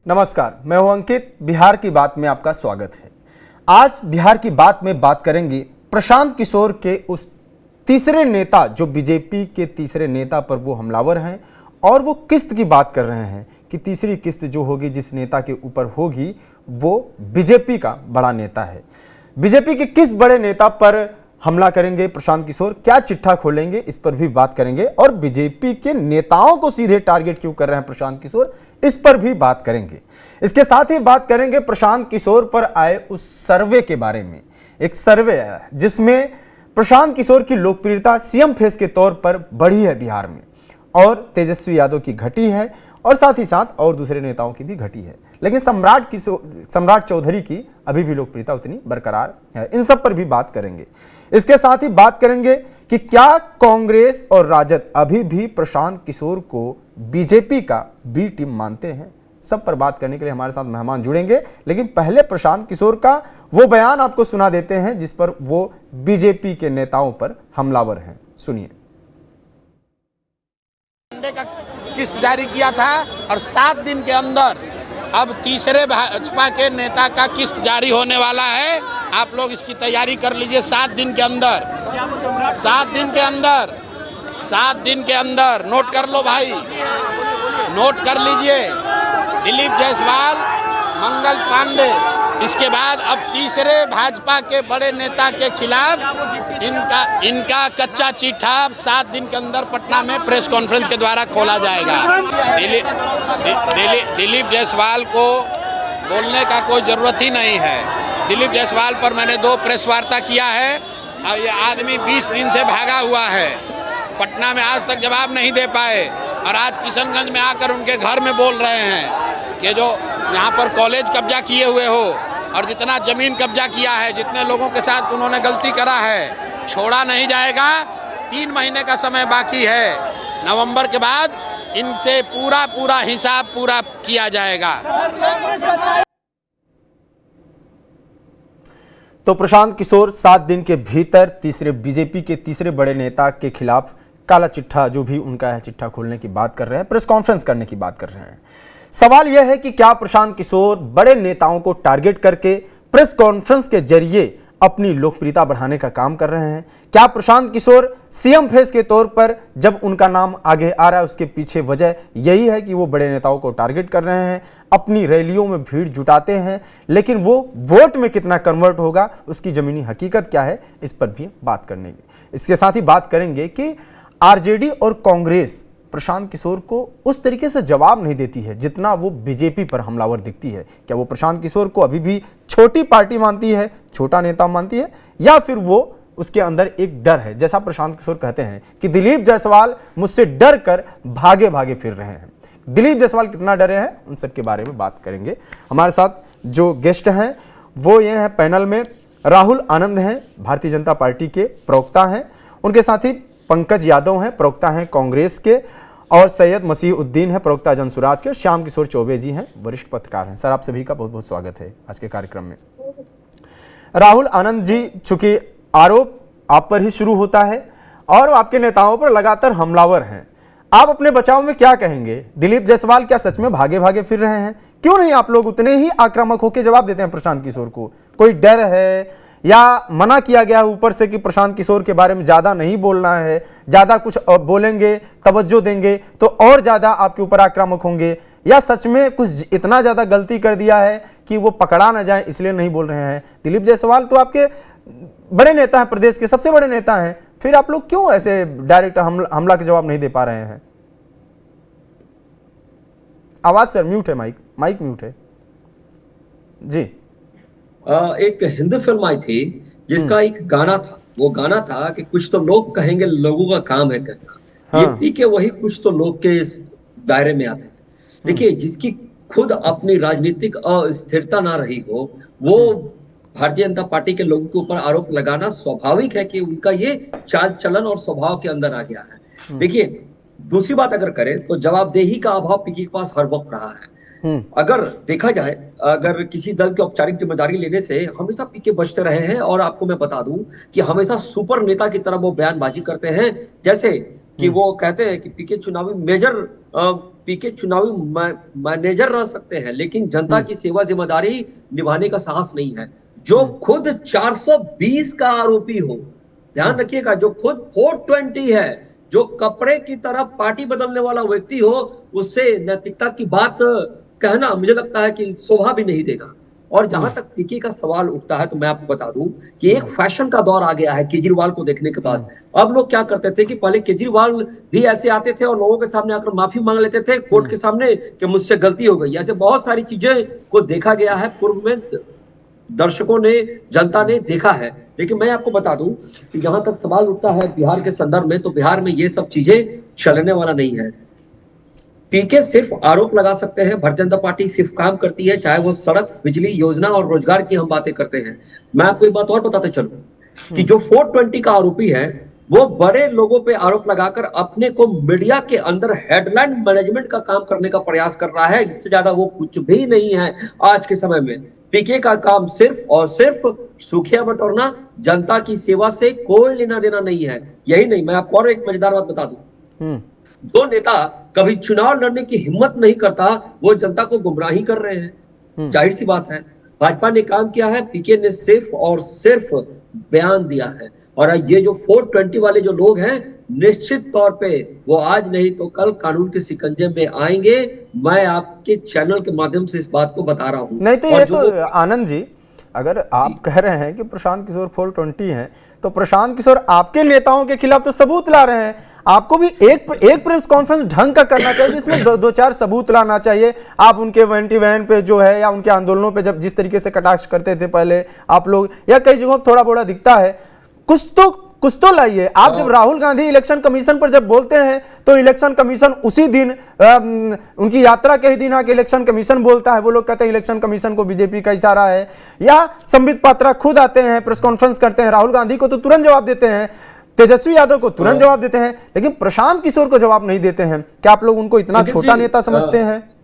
नमस्कार, मैं हूं अंकित। बिहार की बात में आपका स्वागत है। आज बिहार की बात में बात करेंगे प्रशांत किशोर के उस तीसरे नेता जो बीजेपी के तीसरे नेता पर वो हमलावर हैं, और वो किस्त की बात कर रहे हैं कि तीसरी किस्त जो होगी जिस नेता के ऊपर होगी वो बीजेपी का बड़ा नेता है। बीजेपी के किस बड़े नेता पर हमला करेंगे प्रशांत किशोर, क्या चिट्ठा खोलेंगे, इस पर भी बात करेंगे। और बीजेपी के नेताओं को सीधे टारगेट क्यों कर रहे हैं प्रशांत किशोर, इस पर भी बात करेंगे। इसके साथ ही बात करेंगे प्रशांत किशोर पर आए उस सर्वे के बारे में। एक सर्वे आया है जिसमें प्रशांत किशोर की लोकप्रियता सीएम फेस के तौर पर बढ़ी है बिहार में, और तेजस्वी यादव की घटी है, और साथ ही साथ और दूसरे नेताओं की भी घटी है। लेकिन सम्राट चौधरी की अभी भी लोकप्रियता उतनी बरकरार है। इन सब पर भी बात करेंगे। इसके साथ ही बात करेंगे कि क्या कांग्रेस और राजद अभी भी प्रशांत किशोर को बीजेपी का बी टीम मानते हैं। सब पर बात करने के लिए हमारे साथ मेहमान जुड़ेंगे, लेकिन पहले प्रशांत किशोर का वो बयान आपको सुना देते हैं जिस पर वो बीजेपी के नेताओं पर हमलावर हैं। सुनिए। का किस्त जारी किया था और 7 दिन के अंदर अब तीसरे भाजपा के नेता का किस्त जारी होने वाला है। आप लोग इसकी तैयारी कर लीजिए। 7 दिन के अंदर, 7 दिन के अंदर, 7 दिन के अंदर नोट कर लो भाई, नोट कर लीजिए। दिलीप जायसवाल, मंगल पांडे, इसके बाद अब तीसरे भाजपा के बड़े नेता के खिलाफ इनका कच्चा चिट्ठा 7 दिन के अंदर पटना में प्रेस कॉन्फ्रेंस के द्वारा खोला जाएगा। दिलीप जायसवाल को बोलने का कोई जरूरत ही नहीं है। दिलीप जायसवाल पर मैंने 2 प्रेस वार्ता किया है। अब ये आदमी 20 दिन से भागा हुआ है, पटना में आज तक जवाब नहीं दे पाए, और आज किशनगंज में आकर उनके घर में बोल रहे हैं कि जो यहाँ पर कॉलेज कब्जा किए हुए हो और जितना जमीन कब्जा किया है, जितने लोगों के साथ उन्होंने गलती करा है, छोड़ा नहीं जाएगा। 3 महीने का समय बाकी है। नवंबर के बाद इनसे पूरा हिसाब पूरा किया जाएगा। तो प्रशांत किशोर 7 दिन के भीतर बीजेपी के तीसरे बड़े नेता के खिलाफ काला चिट्ठा, जो भी उनका है, चिट्ठा खोलने की बात कर रहे हैं, प्रेस कॉन्फ्रेंस करने की बात कर रहे हैं। सवाल यह है कि क्या प्रशांत किशोर बड़े नेताओं को टारगेट करके प्रेस कॉन्फ्रेंस के जरिए अपनी लोकप्रियता बढ़ाने का काम कर रहे हैं? क्या प्रशांत किशोर सीएम फेस के तौर पर जब उनका नाम आगे आ रहा है उसके पीछे वजह यही है कि वो बड़े नेताओं को टारगेट कर रहे हैं, अपनी रैलियों में भीड़ जुटाते हैं, लेकिन वो वोट में कितना कन्वर्ट होगा, उसकी जमीनी हकीकत क्या है, इस पर भी बात करेंगे। इसके साथ ही बात करेंगे कि आरजेडी और कांग्रेस प्रशांत किशोर को उस तरीके से जवाब नहीं देती है जितना वो बीजेपी पर हमलावर दिखती है। क्या वो प्रशांत किशोर को अभी भी छोटी पार्टी मानती है, छोटा नेता मानती है, या फिर वो उसके अंदर एक डर है, जैसा प्रशांत किशोर कहते हैं कि दिलीप जायसवाल मुझसे डर कर भागे भागे फिर रहे हैं। दिलीप जायसवाल कितना डरे हैं, उन सब के बारे में बात करेंगे। हमारे साथ जो गेस्ट हैं वो ये हैं पैनल में, राहुल आनंद हैं, भारतीय जनता पार्टी के प्रवक्ता हैं, उनके साथ ही पंकज यादव हैं, प्रवक्ता हैं कांग्रेस के, और सैयद मसीहुद्दीन है, प्रवक्ता जनसुराज के, श्याम किशोर चौबे जी हैं, वरिष्ठ पत्रकार हैं। सर, आप सभी का बहुत बहुत स्वागत है आज के कार्यक्रम में। राहुल आनंद जी, चूंकि आरोप आप पर ही शुरू होता है और आपके नेताओं पर लगातार हमलावर हैं, आप अपने बचाव में क्या कहेंगे? दिलीप जायसवाल क्या सच में भागे भागे फिर रहे हैं? क्यों नहीं आप लोग उतने ही आक्रामक होकर जवाब देते हैं प्रशांत किशोर को? कोई डर है या मना किया गया है ऊपर से कि प्रशांत किशोर के बारे में ज्यादा नहीं बोलना है, ज्यादा कुछ बोलेंगे, तवज्जो देंगे तो और ज्यादा आपके ऊपर आक्रामक होंगे, या सच में कुछ इतना ज्यादा गलती कर दिया है कि वो पकड़ा ना जाए इसलिए नहीं बोल रहे हैं? दिलीप जायसवाल तो आपके बड़े नेता हैं, प्रदेश के सबसे बड़े नेता हैं, फिर आप लोग क्यों ऐसे डायरेक्ट हमला के जवाब नहीं दे पा रहे हैं? आवाज सर म्यूट है, माइक म्यूट है जी। एक हिंदी फिल्म आई थी जिसका एक गाना था, वो गाना था कि कुछ तो लोग कहेंगे, लोगों का काम है कहना। हाँ। ये पी के वही कुछ तो लोग के दायरे में आते हैं। देखिए, जिसकी खुद अपनी राजनीतिक अस्थिरता ना रही हो, वो भारतीय जनता पार्टी के लोगों के ऊपर आरोप लगाना स्वाभाविक है कि उनका ये चाल चलन और स्वभाव के अंदर आ गया है। देखिए, दूसरी बात अगर करें तो जवाबदेही का अभाव पीके के पास हर वक्त रहा है। अगर देखा जाए, अगर किसी दल की औपचारिक जिम्मेदारी लेने से हमेशा पीके बचते रहे हैं, और आपको मैं बता दूं कि हमेशा सुपर नेता की तरह वो बयानबाजी करते हैं, जैसे कि वो कहते हैं कि पीके चुनावी मेजर पीके चुनावी मैनेजर रह सकते हैं, लेकिन जनता की सेवा जिम्मेदारी निभाने का साहस नहीं है। जो खुद 420 का आरोपी हो, ध्यान रखिएगा, जो खुद 420 है, जो कपड़े की तरह पार्टी बदलने वाला व्यक्ति हो, उससे नैतिकता की बात कहना मुझे लगता है कि शोभा भी नहीं देगा। और जहां तक पीके का सवाल उठता है, तो मैं आपको बता दूं कि एक फैशन का दौर आ गया है केजरीवाल को देखने के बाद। अब लोग क्या करते थे कि पहले केजरीवाल भी ऐसे आते थे और लोगों के सामने आकर माफी मांग लेते थे कोर्ट के सामने कि मुझसे गलती हो गई। ऐसे बहुत सारी चीजें को देखा गया है, पूर्व में दर्शकों ने, जनता ने देखा है। लेकिन मैं आपको बता दूं कि जहां तक सवाल उठता है बिहार के संदर्भ में, तो बिहार में ये सब चीजें चलने वाला नहीं है। पीके सिर्फ आरोप लगा सकते हैं, भारतीय जनता पार्टी सिर्फ काम करती है, चाहे वो सड़क, बिजली योजना और रोजगार की हम बातें करते हैं। मैं आपको एक बात और बताते चलूं कि जो 420 का आरोपी है, वो बड़े लोगों पे आरोप लगाकर अपने को मीडिया के अंदर हेडलाइन मैनेजमेंट का काम करने का प्रयास कर रहा है। इससे ज्यादा वो कुछ भी नहीं है आज के समय में। पीके का काम सिर्फ और सिर्फ सुखिया बटोरना, जनता की सेवा से कोई लेना देना नहीं है। यही नहीं, मैं आपको और एक मजेदार बात बता दूं, जो नेता कभी चुनाव लड़ने की हिम्मत नहीं करता, वो जनता को गुमराही कर रहे हैं। जाहिर सी बात है, भाजपा ने काम किया है, पीके ने सिर्फ और सिर्फ बयान दिया है। और ये जो 420 वाले जो लोग हैं, निश्चित तौर पे वो आज नहीं तो कल कानून के शिकंजे में आएंगे। मैं आपके चैनल के माध्यम से इस बात को बता रहा हूं। नहीं तो ये तो आनंद जी, अगर आप कह रहे हैं कि प्रशांत किशोर 420 हैं, तो प्रशांत किशोर आपके नेताओं के खिलाफ तो सबूत ला रहे हैं। आपको भी एक प्रेस कॉन्फ्रेंस ढंग का करना चाहिए, जिसमें दो चार सबूत लाना चाहिए। आप उनके एंटी वैन पे जो है, या उनके आंदोलनों पे जब जिस तरीके से कटाक्ष करते थे पहले आप लोग, या कई जगहों थोड़ा बड़ा दिखता है, कुछ तो लाइए। आप जब राहुल गांधी इलेक्शन कमीशन पर जब बोलते हैं, तो इलेक्शन कमीशन उसी दिन, उनकी यात्रा के ही दिन आके इलेक्शन कमीशन बोलता है। वो लोग कहते हैं इलेक्शन कमीशन को बीजेपी का इशारा है। या संबित पात्रा खुद आते हैं, प्रेस कॉन्फ्रेंस करते हैं, राहुल गांधी को तो तुरंत जवाब देते हैं, तेजस्वी यादव को तुरंत जवाब देते हैं, लेकिन प्रशांत किशोर को जवाब नहीं देते हैं। क्या आप लोग उनको इतना छोटा नेता समझते हैं?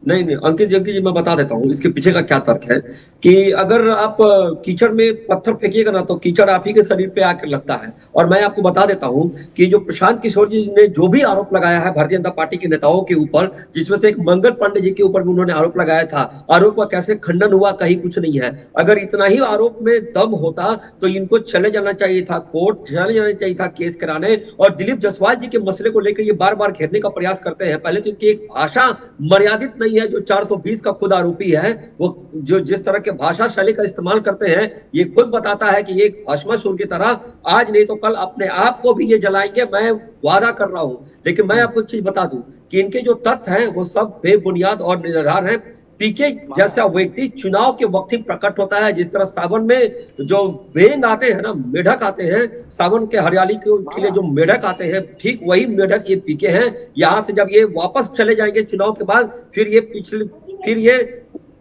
नहीं, अंकित जी मैं बता देता हूँ इसके पीछे का क्या तर्क है। कि अगर आप कीचड़ में पत्थर फेंकिएगा ना, तो कीचड़ आप ही के शरीर पे आकर लगता है। और मैं आपको बता देता हूँ कि जो प्रशांत किशोर जी ने जो भी आरोप लगाया है भारतीय जनता पार्टी के नेताओं के ऊपर, जिसमें से एक मंगल पांडे जी के ऊपर भी उन्होंने आरोप लगाया था, आरोप का कैसे खंडन हुआ, कहीं कुछ नहीं है। अगर इतना ही आरोप में दम होता तो इनको चले जाना चाहिए था, कोर्ट चले जाना चाहिए था केस कराने। और दिलीप जायसवाल जी के मसले को लेकर ये बार बार घेरने का प्रयास करते हैं। पहले तो इनकी एक भाषा मर्यादित नहीं है। जो 420 का खुद आरोपी है, वो जो जिस तरह के भाषा शैली का इस्तेमाल करते हैं, ये खुद बताता है कि ये भस्मासुर की तरह आज नहीं तो कल अपने आप को भी ये जलाएंगे, मैं वादा कर रहा हूं। लेकिन मैं आपको एक चीज बता दूं कि इनके जो तथ्य हैं वो सब बेबुनियाद और निराधार हैं। पीके जैसा व्यक्ति चुनाव के वक्त ही प्रकट होता है। जिस तरह सावन में जो बेंग आते हैं ना, मेढक आते हैं, सावन के हरियाली के लिए जो मेढक आते हैं, ठीक वही मेढक ये पीके हैं। यहाँ से जब ये वापस चले जाएंगे चुनाव के बाद, फिर ये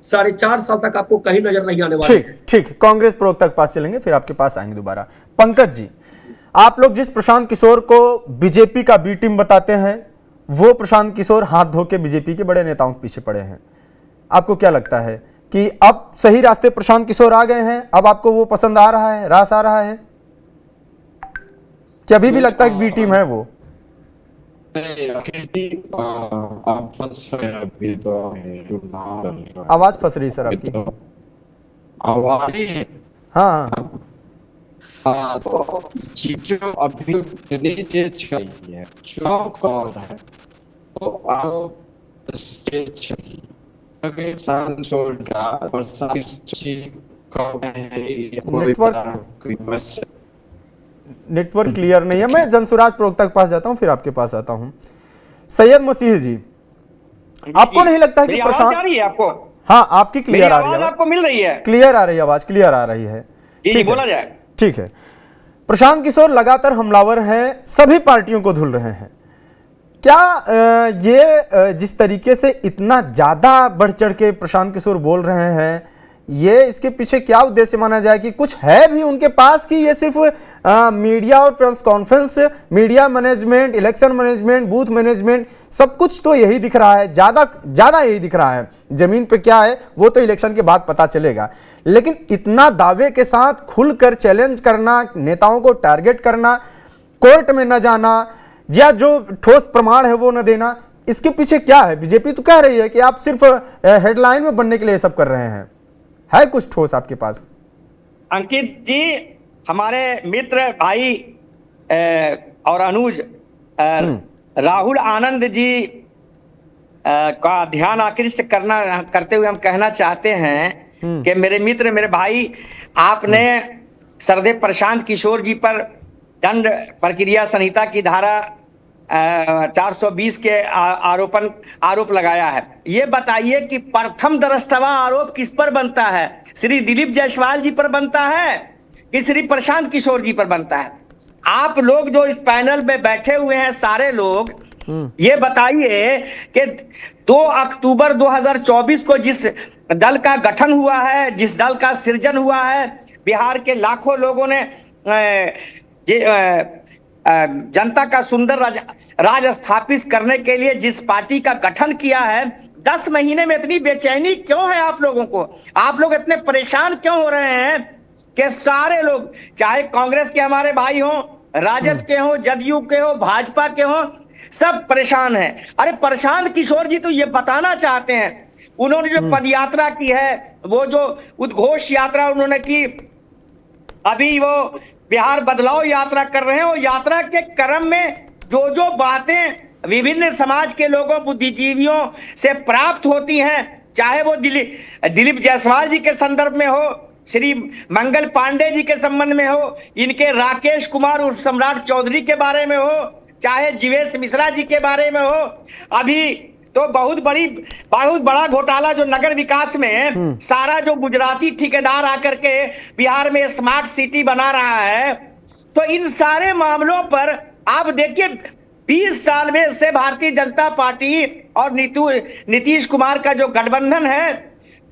4.5 साल तक आपको कहीं नजर नहीं आने वाले। ठीक, कांग्रेस प्रवक्ता के पास चलेंगे, फिर आपके पास आएंगे दोबारा। पंकज जी, आप लोग जिस प्रशांत किशोर को बीजेपी का बी टीम बताते हैं, वो प्रशांत किशोर हाथ धो के बीजेपी के बड़े नेताओं के पीछे पड़े हैं। आपको क्या लगता है कि अब सही रास्ते प्रशांत किशोर आ गए हैं? अब आपको वो पसंद आ रहा है, रास आ रहा है, कि अभी भी लगता है कि बी टीम है वो? आवाज फंस रही सर आपकी। हाँ, तो जो अभी चाहिए चुनाव कौन है, तो आप नेटवर्क क्लियर नहीं है। मैं जनसुराज प्रवक्ता के पास जाता हूं, फिर आपके पास आता हूं। सैयद मसीह जी, आपको नहीं लगता है कि प्रशांत, आ रही है आपको? हाँ, आपकी क्लियर आ रही है, आपको मिल रही है? क्लियर आ रही है, आवाज क्लियर आ रही है। जी, बोला जाए। ठीक है। प्रशांत किशोर लगातार हमलावर हैं, सभी पार्टियों को धुल रहे हैं। क्या ये जिस तरीके से इतना ज्यादा बढ़ चढ़ के प्रशांत किशोर बोल रहे हैं, ये इसके पीछे क्या उद्देश्य माना जाए? कि कुछ है भी उनके पास, कि ये सिर्फ मीडिया और press conference, media management, election management, booth management, सब कुछ तो यही दिख रहा है, ज्यादा यही दिख रहा है। जमीन पे क्या है वो तो इलेक्शन के बाद पता चलेगा। लेकिन इतना दावे के साथ खुलकर चैलेंज करना, नेताओं को टारगेट करना, कोर्ट में न जाना, या जो ठोस प्रमाण है वो न देना, इसके पीछे क्या है? बीजेपी तो कह रही है कि आप सिर्फ हेडलाइन में बनने के लिए सब कर रहे हैं, है कुछ ठोस आपके पास? अंकित जी, हमारे मित्र भाई और अनुज राहुल आनंद जी का ध्यान आकृष्ट करते हुए हम कहना चाहते हैं कि मेरे मित्र, मेरे भाई, आपने सरदेव प्रशांत किशोर जी पर दंड प्रक्रिया संहिता की धारा 420 के आरोप लगाया है। ये बताइए कि प्रथम दृष्टवा आरोप किस पर बनता है? श्री दिलीप जायसवाल जी पर बनता है कि श्री प्रशांत किशोर जी पर बनता है? आप लोग जो इस पैनल में बैठे हुए हैं सारे लोग, ये बताइए कि 2 अक्टूबर 2024 को जिस दल का गठन हुआ है, जिस दल का सृजन हुआ है, बिहार के लाखों लोगों ने जनता का सुंदर राज स्थापित करने के लिए जिस पार्टी का गठन किया है, 10 महीने में इतनी बेचैनी क्यों है आप लोगों को? आप लोग इतने परेशान क्यों हो रहे हैं कि सारे लोग, चाहे कांग्रेस के हमारे भाई हों, राजद के हों, जदयू के हों, भाजपा के हों, सब परेशान हैं। अरे प्रशांत किशोर जी तो ये बताना चाहते हैं, उन्होंने जो पदयात्रा की है, वो जो उद्घोष यात्रा उन्होंने की, अभी वो बिहार बदलाव यात्रा कर रहे हैं, वो यात्रा के क्रम में जो जो बातें विभिन्न समाज के लोगों, बुद्धिजीवियों से प्राप्त होती हैं, चाहे वो दिलीप जायसवाल जी के संदर्भ में हो, श्री मंगल पांडे जी के संबंध में हो, इनके राकेश कुमार उर्फ सम्राट चौधरी के बारे में हो, चाहे जीवेश मिश्रा जी के बारे में हो, अभी तो बहुत बड़ा घोटाला जो नगर विकास में सारा जो गुजराती ठेकेदार आकर के बिहार में स्मार्ट सिटी बना रहा है, तो इन सारे मामलों पर आप देखिए 20 साल में से भारतीय जनता पार्टी और नीतीश कुमार का जो गठबंधन है,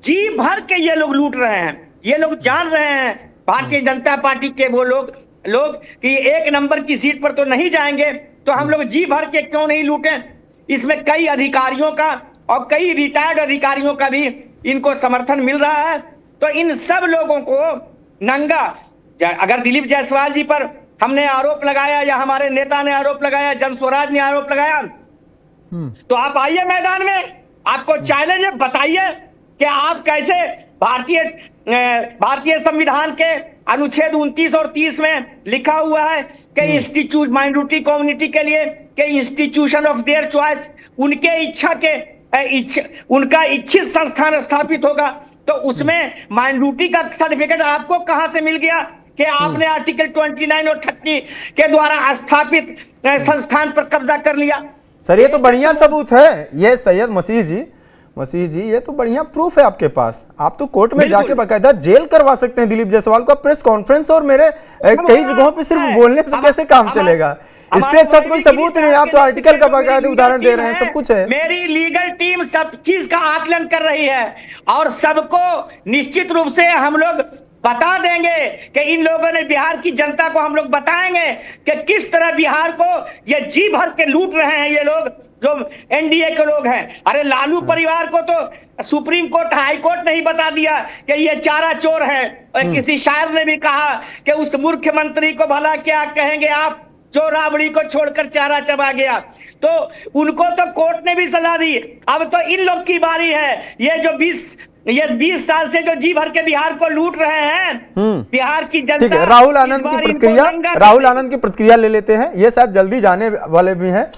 जी भर के ये लोग लूट रहे हैं। ये लोग जान रहे हैं भारतीय जनता पार्टी के वो लोग कि 1 नंबर की सीट पर तो नहीं जाएंगे, तो हम लोग जी भर के क्यों नहीं लूटें। इसमें कई अधिकारियों का और कई रिटायर्ड अधिकारियों का भी इनको समर्थन मिल रहा है। तो इन सब लोगों को नंगा, अगर दिलीप जायसवाल जी पर हमने आरोप लगाया या हमारे नेता ने आरोप लगाया, जन स्वराज ने आरोप लगाया, तो आप आइए मैदान में, आपको चैलेंज है, बताइए कि आप कैसे भारतीय संविधान के अनुच्छेद 29 और 30 में लिखा हुआ है कि इंस्टीट्यूट माइनॉरिटी कम्युनिटी के लिए कि इंस्टीट्यूशन ऑफ देयर चॉइस, उनके उनका इच्छित संस्थान स्थापित होगा, तो उसमें माइनॉरिटी का सर्टिफिकेट आपको कहां से मिल गया कि आपने आर्टिकल 29 और 30 के द्वारा स्थापित संस्थान पर कब्जा कर लिया? सर ये तो बढ़िया सबूत है, ये सैयद मसीह जी ये तो बढ़िया प्रूफ है आपके पास। आप तो कोर्ट में जाके बाकायदा जेल करवा सकते हैं दिलीप जायसवाल को। प्रेस कॉन्फ्रेंस और मेरे कई जगहों पे सिर्फ बोलने से कैसे काम चलेगा? इससे अच्छा तो कोई सबूत नहीं। आप तो आर्टिकल का बाकायदा उदाहरण दे रहे हैं, सब कुछ है। मेरी लीगल टीम सब चीज का आकलन कर रही है और सबको निश्चित रूप से हम लोग बता देंगे कि इन लोगों ने, बिहार की जनता को हम लोग बताएंगे कि किस तरह बिहार को ये जी भर के लूट रहे हैं ये लोग जो एनडीए के लोग हैं। अरे लालू परिवार को तो सुप्रीम कोर्ट, हाई कोर्ट नहीं बता दिया कि ये चारा चोर है। और किसी शायर ने भी कहा कि उस मुख्यमंत्री को भला क्या कहेंगे आप, जो राबड़ी को छोड़कर चारा चबा गया। तो उनको तो कोर्ट ने भी सजा दी। अब तो इन लोग की बारी है। ये जो 20 साल से जो जी भर के बिहार को लूट रहे हैं, बिहार की जनता। ठीक है, राहुल आनंद की प्रतिक्रिया ले लेते हैं, ये शायद जल्दी जाने वाले भी हैं।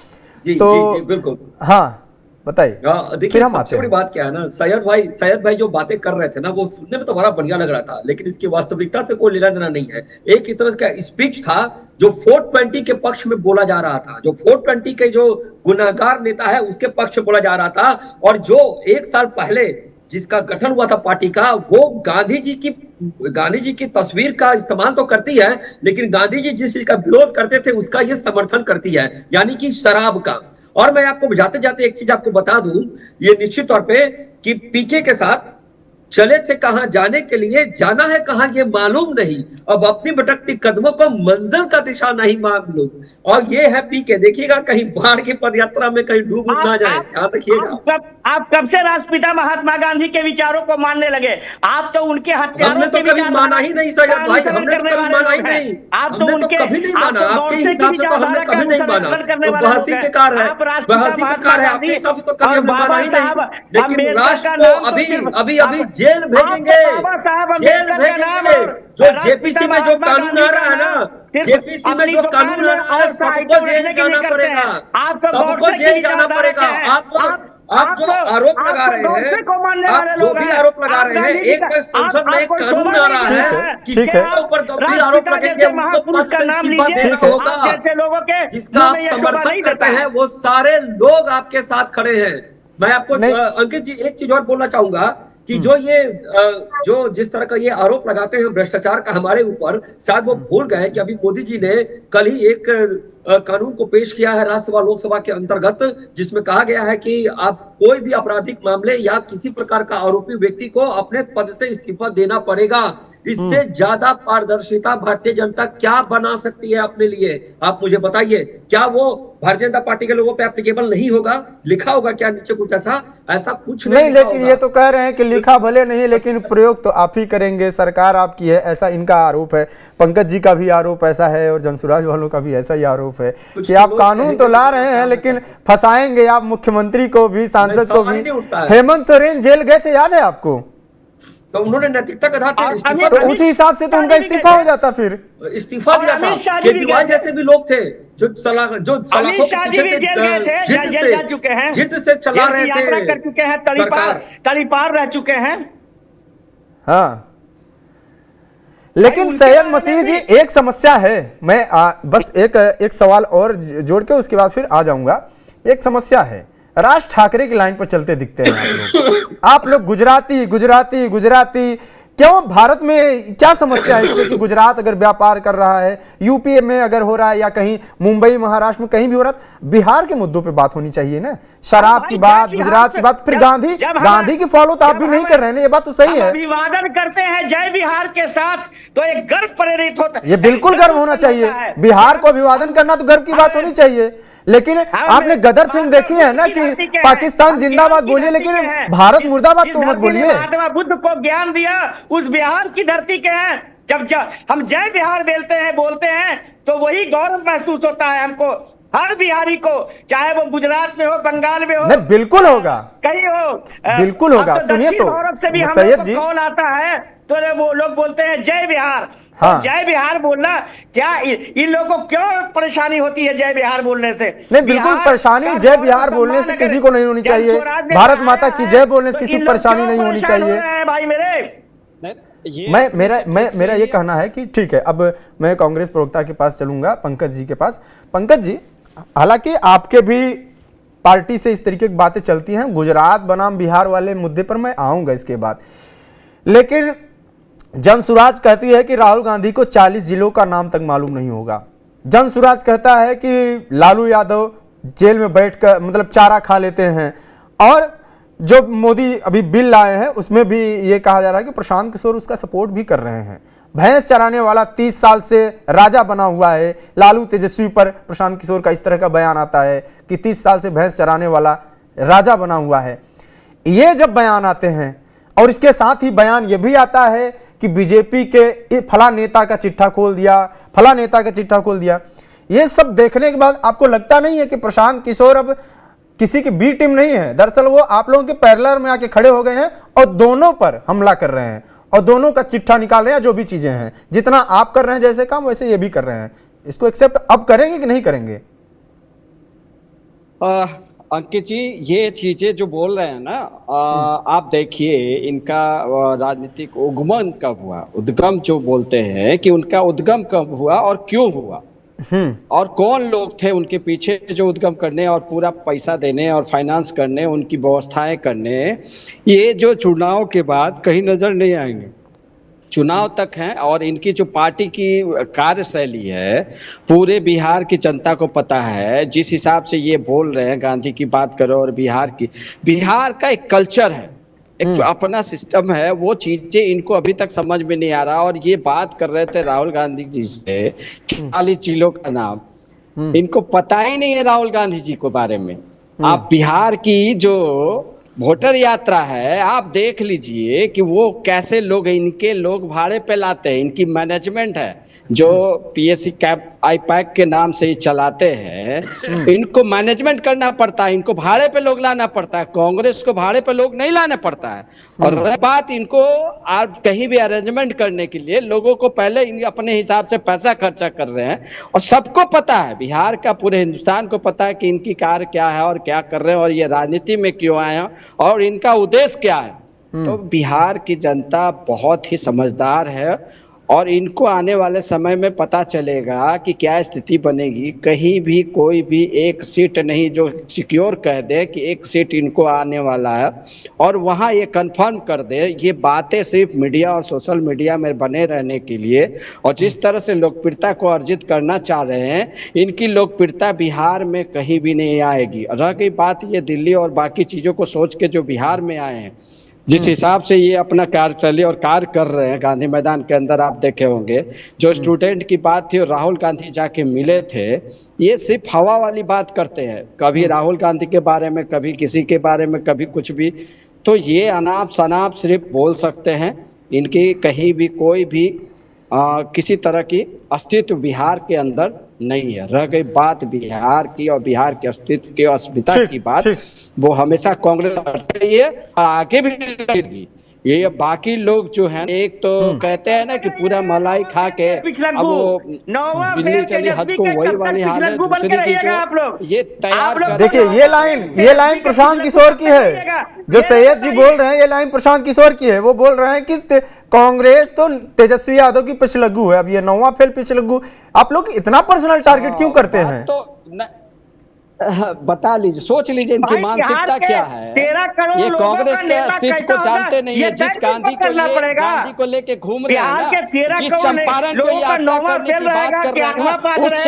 जी, बिल्कुल। हाँ बताइए। देखिए सबसे बड़ी बात क्या है ना, सैयद भाई जो बातें कर रहे थे ना, वो सुनने में तो बड़ा बढ़िया लग रहा था, लेकिन इसकी वास्तविकता से कोई लेना देना नहीं है। एक तरह का स्पीच था जो 420 के पक्ष में बोला जा रहा था, जो 420 के जो गुनाहगार नेता है उसके पक्ष में बोला जा रहा था। और जो 1 साल पहले जिसका गठन हुआ था पार्टी का, वो गांधी जी की तस्वीर का इस्तेमाल तो करती है, लेकिन गांधी जी जिस चीज का विरोध करते थे उसका ये समर्थन करती है, यानी कि शराब का। और मैं आपको बुझाते जाते एक चीज आपको बता दूं, ये निश्चित तौर पे कि पीके के साथ चले थे कहां जाने के लिए, जाना है कहां ये मालूम नहीं, अब अपनी भटकती कदमों को मंजिल का दिशा नहीं मालूम। और ये है पीके, देखिएगा कहीं बाढ़ की पदयात्रा में कहीं डूब ना जाए, ध्यान रखिएगा। आप कब से राष्ट्रपिता महात्मा गांधी के विचारों को मानने लगे? आप तो उनके हत्यारों हमने तो कभी माना ही नहीं सैयद भाई, हमने तो कभी माना ही नहीं, हमने तो कभी नहीं माना, आपके हिसाब से तो हमने कभी नहीं माना, तो बहस ही बेकार है, बहस ही बेकार है, आपके हिसाब से तो कभी हमने माना ही नहीं। लेकिन राष्ट्र को अभी अभी जेल भेजेंगे, जेल भेजेंगे। जो जेपीसी में जो कानून आ रहा है ना, जेपीसी में जो कानून आ रहा है, सबको जेल जाना पड़ेगा, सबको जेल जाना पड़ेगा। आप जो आरोप लगा रहे हैं, आप जो भी आरोप लगा रहे हैं, एक संसद में एक कानून आ रहा है कि जिसके ऊपर गंभीर आरोप लगेंगे उनको पद से इस्तीफा देना होगा। जिसका आप समर्थन करते हैं वो सारे लोग आपके साथ खड़े हैं। मैं आपको अंकित जी एक चीज और बोलना चाहूंगा कि जो जिस तरह का ये आरोप लगाते हैं भ्रष्टाचार का हमारे ऊपर, शायद वो भूल गए कि अभी मोदी जी ने कल ही एक कानून को पेश किया है राज्यसभा लोकसभा के अंतर्गत, जिसमें कहा गया है कि आप कोई भी आपराधिक मामले या किसी प्रकार का आरोपी व्यक्ति को अपने पद से इस्तीफा देना पड़ेगा। इससे ज्यादा पारदर्शिता भारतीय जनता क्या बना सकती है अपने लिए? आप मुझे बताइए, क्या वो भारतीय जनता पार्टी के लोगों पे एप्लीकेबल नहीं होगा? लिखा होगा क्या नीचे कुछ ऐसा कुछ नहीं, लेकिन ये तो कह रहे हैं कि लिखा भले नहीं लेकिन प्रयोग तो आप ही करेंगे, सरकार आपकी है, ऐसा इनका आरोप है। पंकज जी का भी आरोप ऐसा है और जनसुराज वालों का भी ऐसा ही आरोप है कि आप कानून तो ला रहे हैं लेकिन फंसाएंगे आप मुख्यमंत्री को भी, सांसद को भी। हेमंत सोरेन जेल गए थे, याद है आपको? तो उन्होंने नैतिकता के आधार पर इस्तीफा, तो उसी हिसाब से तो उनका इस्तीफा हो जाता, फिर इस्तीफा दिया था। केजरीवाल जैसे भी लोग थे जो सलाखों के पीछे जिद से चला रहे थे, कर चुके हैं, तड़ीपार रह चुके हैं। हाँ, लेकिन सैयद मसीह जी एक समस्या है, मैं बस एक सवाल और जोड़ के उसके बाद फिर आ जाऊंगा। एक समस्या है, राज ठाकरे की लाइन पर चलते दिखते हैं आप लोग गुजराती गुजराती गुजराती। क्यों? भारत में क्या समस्या है इससे कि गुजरात अगर व्यापार कर रहा है, यूपी में अगर हो रहा है या कहीं मुंबई महाराष्ट्र में कहीं भी हो रहा है, बिहार के मुद्दों पे बात होनी चाहिए ना, शराब की बात, गुजरात की बात। फिर गांधी की फॉलो तो आप भी नहीं कर रहे हैं, ये बात तो सही है। अभिवादन करते हैं जय बिहार के साथ तो एक गर्व प्रेरित होता है, ये बिल्कुल गर्व होना चाहिए। बिहार को अभिवादन करना तो गर्व की बात होनी चाहिए। लेकिन आपने गदर फिल्म देखी है ना कि पाकिस्तान जिंदाबाद बोलिए लेकिन भारत मुर्दाबाद तो मत बोलिए। महात्मा बुद्ध को ज्ञान दिया उस बिहार की धरती के हैं। जब हम जय बिहार बोलते हैं तो वही गौरव महसूस होता है हमको, हर बिहारी को, चाहे वो गुजरात में हो, बंगाल में हो। नहीं, बिल्कुल होगा, कहीं हो, बिल्कुल होगा। सुनिए तो सैयद जी, कॉल आता है तो वो लोग बोलते हैं जय बिहार। हाँ। जय बिहार बोलना क्या इन लोगों को क्यों परेशानी होती है जय बिहार बोलने से? नहीं, बिल्कुल परेशानी जय बिहार बोलने से किसी को नहीं होनी चाहिए। भारत माता की जय बोलने से किसी को परेशानी नहीं होनी चाहिए भाई मेरे। मेरा ये कहना है कि ठीक है, अब मैं कांग्रेस प्रवक्ता के पास चलूंगा, पंकज जी के पास। पंकज जी, हालांकि आपके भी पार्टी से इस तरीके की बातें चलती हैं, गुजरात बनाम बिहार वाले मुद्दे पर मैं आऊंगा इसके बाद, लेकिन जनसुराज कहती है कि राहुल गांधी को 40 जिलों का नाम तक मालूम नहीं होगा। जनसुराज कहता है कि लालू यादव जेल में बैठकर मतलब चारा खा लेते हैं, और जो मोदी अभी बिल लाए हैं उसमें भी ये कहा जा रहा है कि प्रशांत किशोर उसका सपोर्ट भी कर रहे हैं। भैंस चराने वाला 30 साल से राजा बना हुआ है। लालू तेजस्वी पर प्रशांत किशोर का इस तरह का बयान आता है कि 30 साल से भैंस चराने वाला राजा बना हुआ है। ये जब बयान आते हैं और इसके साथ ही बयान ये भी आता है कि बीजेपी के फला नेता का चिट्ठा खोल दिया, फला नेता का चिट्ठा खोल दिया, ये सब देखने के बाद आपको लगता नहीं है कि प्रशांत किशोर अब किसी की बी टीम नहीं है? दरअसल वो आप लोगों के पैरेलल में आके खड़े हो गए हैं और दोनों पर हमला कर रहे हैं और दोनों का चिट्ठा निकाल रहे हैं। जो भी चीजें हैं, जितना आप कर रहे हैं जैसे काम, वैसे ये भी कर रहे हैं। इसको एक्सेप्ट अब करेंगे कि नहीं करेंगे? अंकित जी, ये चीजें जो बोल रहे हैं ना, आप देखिए इनका राजनीतिक उद्गम कब हुआ, उद्गम जो बोलते हैं कि उनका उद्गम कब हुआ और क्यों हुआ, और कौन लोग थे उनके पीछे जो उद्गम करने और पूरा पैसा देने और फाइनेंस करने, उनकी व्यवस्थाएं करने, ये जो चुनाव के बाद कहीं नजर नहीं आएंगे, चुनाव तक हैं। और इनकी जो पार्टी की कार्यशैली है पूरे बिहार की जनता को पता है। जिस हिसाब से ये बोल रहे हैं, गांधी की बात करो और बिहार का एक कल्चर है, एक जो अपना सिस्टम है, वो चीजें इनको अभी तक समझ में नहीं आ रहा। और ये बात कर रहे थे राहुल गांधी जी से, 40 जिलों का नाम, इनको पता ही नहीं है राहुल गांधी जी को बारे में। आप बिहार की जो वोटर यात्रा है, आप देख लीजिए कि वो कैसे लोग, इनके लोग भाड़े पे लाते हैं, इनकी मैनेजमेंट है जो पीएससी कैप आईपैक के नाम से ही चलाते हैं, इनको मैनेजमेंट करना पड़ता है, इनको भाड़े पे लोग लाना पड़ता है। कांग्रेस को भाड़े पे लोग नहीं लाना पड़ता है। और रह बात इनको आप कहीं भी अरेंजमेंट करने के लिए लोगों को पहले अपने हिसाब से पैसा खर्चा कर रहे हैं। और सबको पता है, बिहार का पूरे हिंदुस्तान को पता है कि इनकी कार्य क्या है और क्या कर रहे हैं और ये राजनीति में क्यों आए हैं और इनका उद्देश्य क्या है। तो बिहार की जनता बहुत ही समझदार है और इनको आने वाले समय में पता चलेगा कि क्या स्थिति बनेगी। कहीं भी कोई भी एक सीट नहीं जो सिक्योर कह दे कि एक सीट इनको आने वाला है और वहाँ ये कंफर्म कर दे। ये बातें सिर्फ मीडिया और सोशल मीडिया में बने रहने के लिए, और जिस तरह से लोकप्रियता को अर्जित करना चाह रहे हैं, इनकी लोकप्रियता बिहार में कहीं भी नहीं आएगी। रह गई बात ये दिल्ली और बाकी चीज़ों को सोच के जो बिहार में आए हैं, जिस हिसाब से ये अपना कार्यशैली और कार्य कर रहे हैं, गांधी मैदान के अंदर आप देखे होंगे, जो स्टूडेंट की बात थी और राहुल गांधी जाके मिले थे, ये सिर्फ हवा वाली बात करते हैं, कभी राहुल गांधी के बारे में, कभी किसी के बारे में, कभी कुछ भी। तो ये अनाप शनाप सिर्फ बोल सकते हैं, इनकी कहीं भी कोई भी किसी तरह की अस्तित्व बिहार के अंदर नहीं है। रह गई बात बिहार की और बिहार के अस्तित्व की, अस्मिता की बात, वो हमेशा कांग्रेस करती ही है और आगे भी लगेगी। ये बाकी लोग जो है, एक तो कहते हैं ना कि पूरा मलाई खा के अब वो बिल्ली चली हज को, वही वाली हाल है। दूसरी चीज ये तैयार, देखिए ये लाइन प्रशांत किशोर की है, जो सैयद जी बोल रहे हैं, ये लाइन प्रशांत किशोर की है। वो बोल रहे हैं कि कांग्रेस तो तेजस्वी यादव की पिछलग्गू है, अब ये 9वां फेल पिछलग्गू। आप लोग इतना पर्सनल टारगेट क्यों करते हैं? तो बता लीजिए, सोच लीजिए इनकी मानसिकता क्या है। ये कांग्रेस के अस्तित्व को जानते नहीं है। जिस गांधी को लेके घूम रहे हैं ना, जिस चंपारण को यात्रा करने की बात कर रहे हैं, उस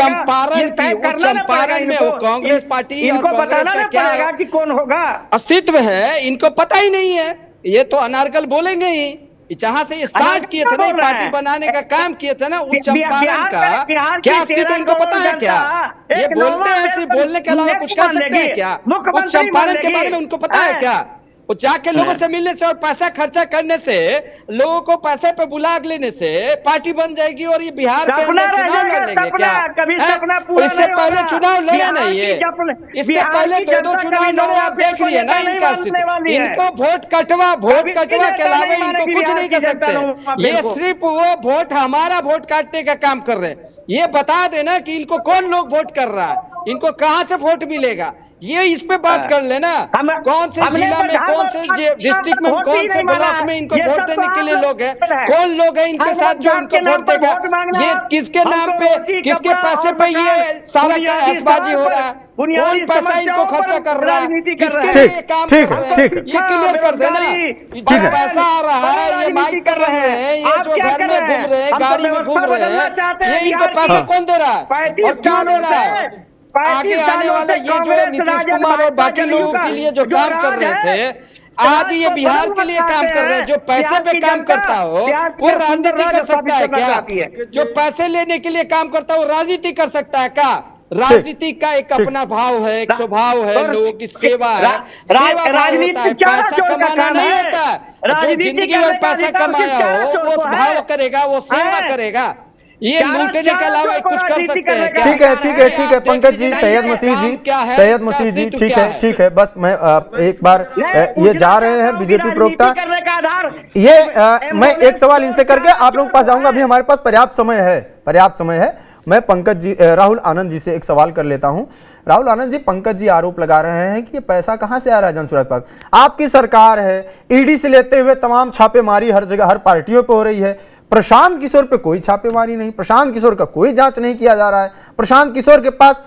चंपारण में वो कांग्रेस पार्टी और कांग्रेस का क्या कौन होगा अस्तित्व है, इनको पता ही नहीं है। ये तो अनारकल बोलेंगे ही, जहां से स्टार्ट किए थे ना पार्टी बनाने का काम किए थे ना, उस चंपारण का क्या अस्तित्व इनको पता है क्या? ये बोलते हैं, सिर्फ बोलने के अलावा कुछ कर सकते हैं क्या? उस चंपारण के बारे में उनको पता है क्या? वो जाके लोगों से मिलने से और पैसा खर्चा करने से, लोगों को पैसे पे बुला लेने से पार्टी बन जाएगी और ये बिहार के अंदर चुनाव लड़ेंगे क्या? इससे पहले चुनाव लड़े नहीं है, इससे पहले 2 चुनाव लड़े। आप देख रही है ना इनका स्थिति। इनको वोट कटवा के अलावा इनको कुछ नहीं कर सकते। ये सिर्फ वो वोट, हमारा वोट काटने का काम कर रहे हैं। ये बता देना कि इनको कौन लोग वोट कर रहा है, इनको कहां से वोट मिलेगा, ये इस पे बात कर लेना। कौन से जिला में, कौन से डिस्ट्रिक्ट में, कौन से ब्लॉक में इनको वोट देने के लिए लोग हैं, कौन लोग हैं इनके साथ जो इनको वोट देगा, ये किसके नाम पे, किसके पैसे पे ये सारा ऐशबाजी हो रहा है, कौन पैसा इनको खर्चा कर रहा है, किसके लिए काम कर रहे हैं, ये क्लियर कर देना। जो पैसा आ रहा है, ये माइक कर रहे हैं, ये जो घर में घूम रहे हैं, गाड़ी में घूम रहे हैं, ये इनको पैसा कौन दे रहा है और क्यों दे रहा है? आगे आने वाला ये जो नीतीश कुमार और बाकी लोगों के लिए जो काम कर रहे थे, आज ये बिहार के लिए काम कर रहे हैं। जो पैसे पे काम करता हो वो राजनीति कर सकता है क्या? जो पैसे लेने के लिए काम करता है वो राजनीति कर सकता है क्या? राजनीति का एक अपना भाव है, एक स्वभाव है, लोगों की सेवा है, सेवा भाव होता है, पैसा कमाना नहीं होता। जो जिंदगी में पैसा कमाया हो वो भाव करेगा, वो सेवा करेगा। ये लूटने के अलावा कुछ कर सकते हैं क्या? ठीक है पंकज जी, सैयद मसीह जी, ठीक है। बस मैं एक बार ये जा रहे हैं बीजेपी प्रवक्ता, ये मैं एक सवाल इनसे करके आप लोगों के पास जाऊंगा। अभी हमारे पास पर्याप्त समय है। मैं पंकज जी, राहुल आनंद जी से एक सवाल कर लेता हूं। राहुल आनंद जी, पंकज जी आरोप लगा रहे हैं कि ये पैसा कहां से आ रहा है जनसुराज पास। आपकी सरकार है, ईडी से लेते हुए तमाम छापेमारी हर जगह, हर पार्टियों पे हो रही है। प्रशांत किशोर पे कोई छापेमारी नहीं, प्रशांत किशोर का कोई जांच नहीं किया जा रहा है। प्रशांत किशोर के पास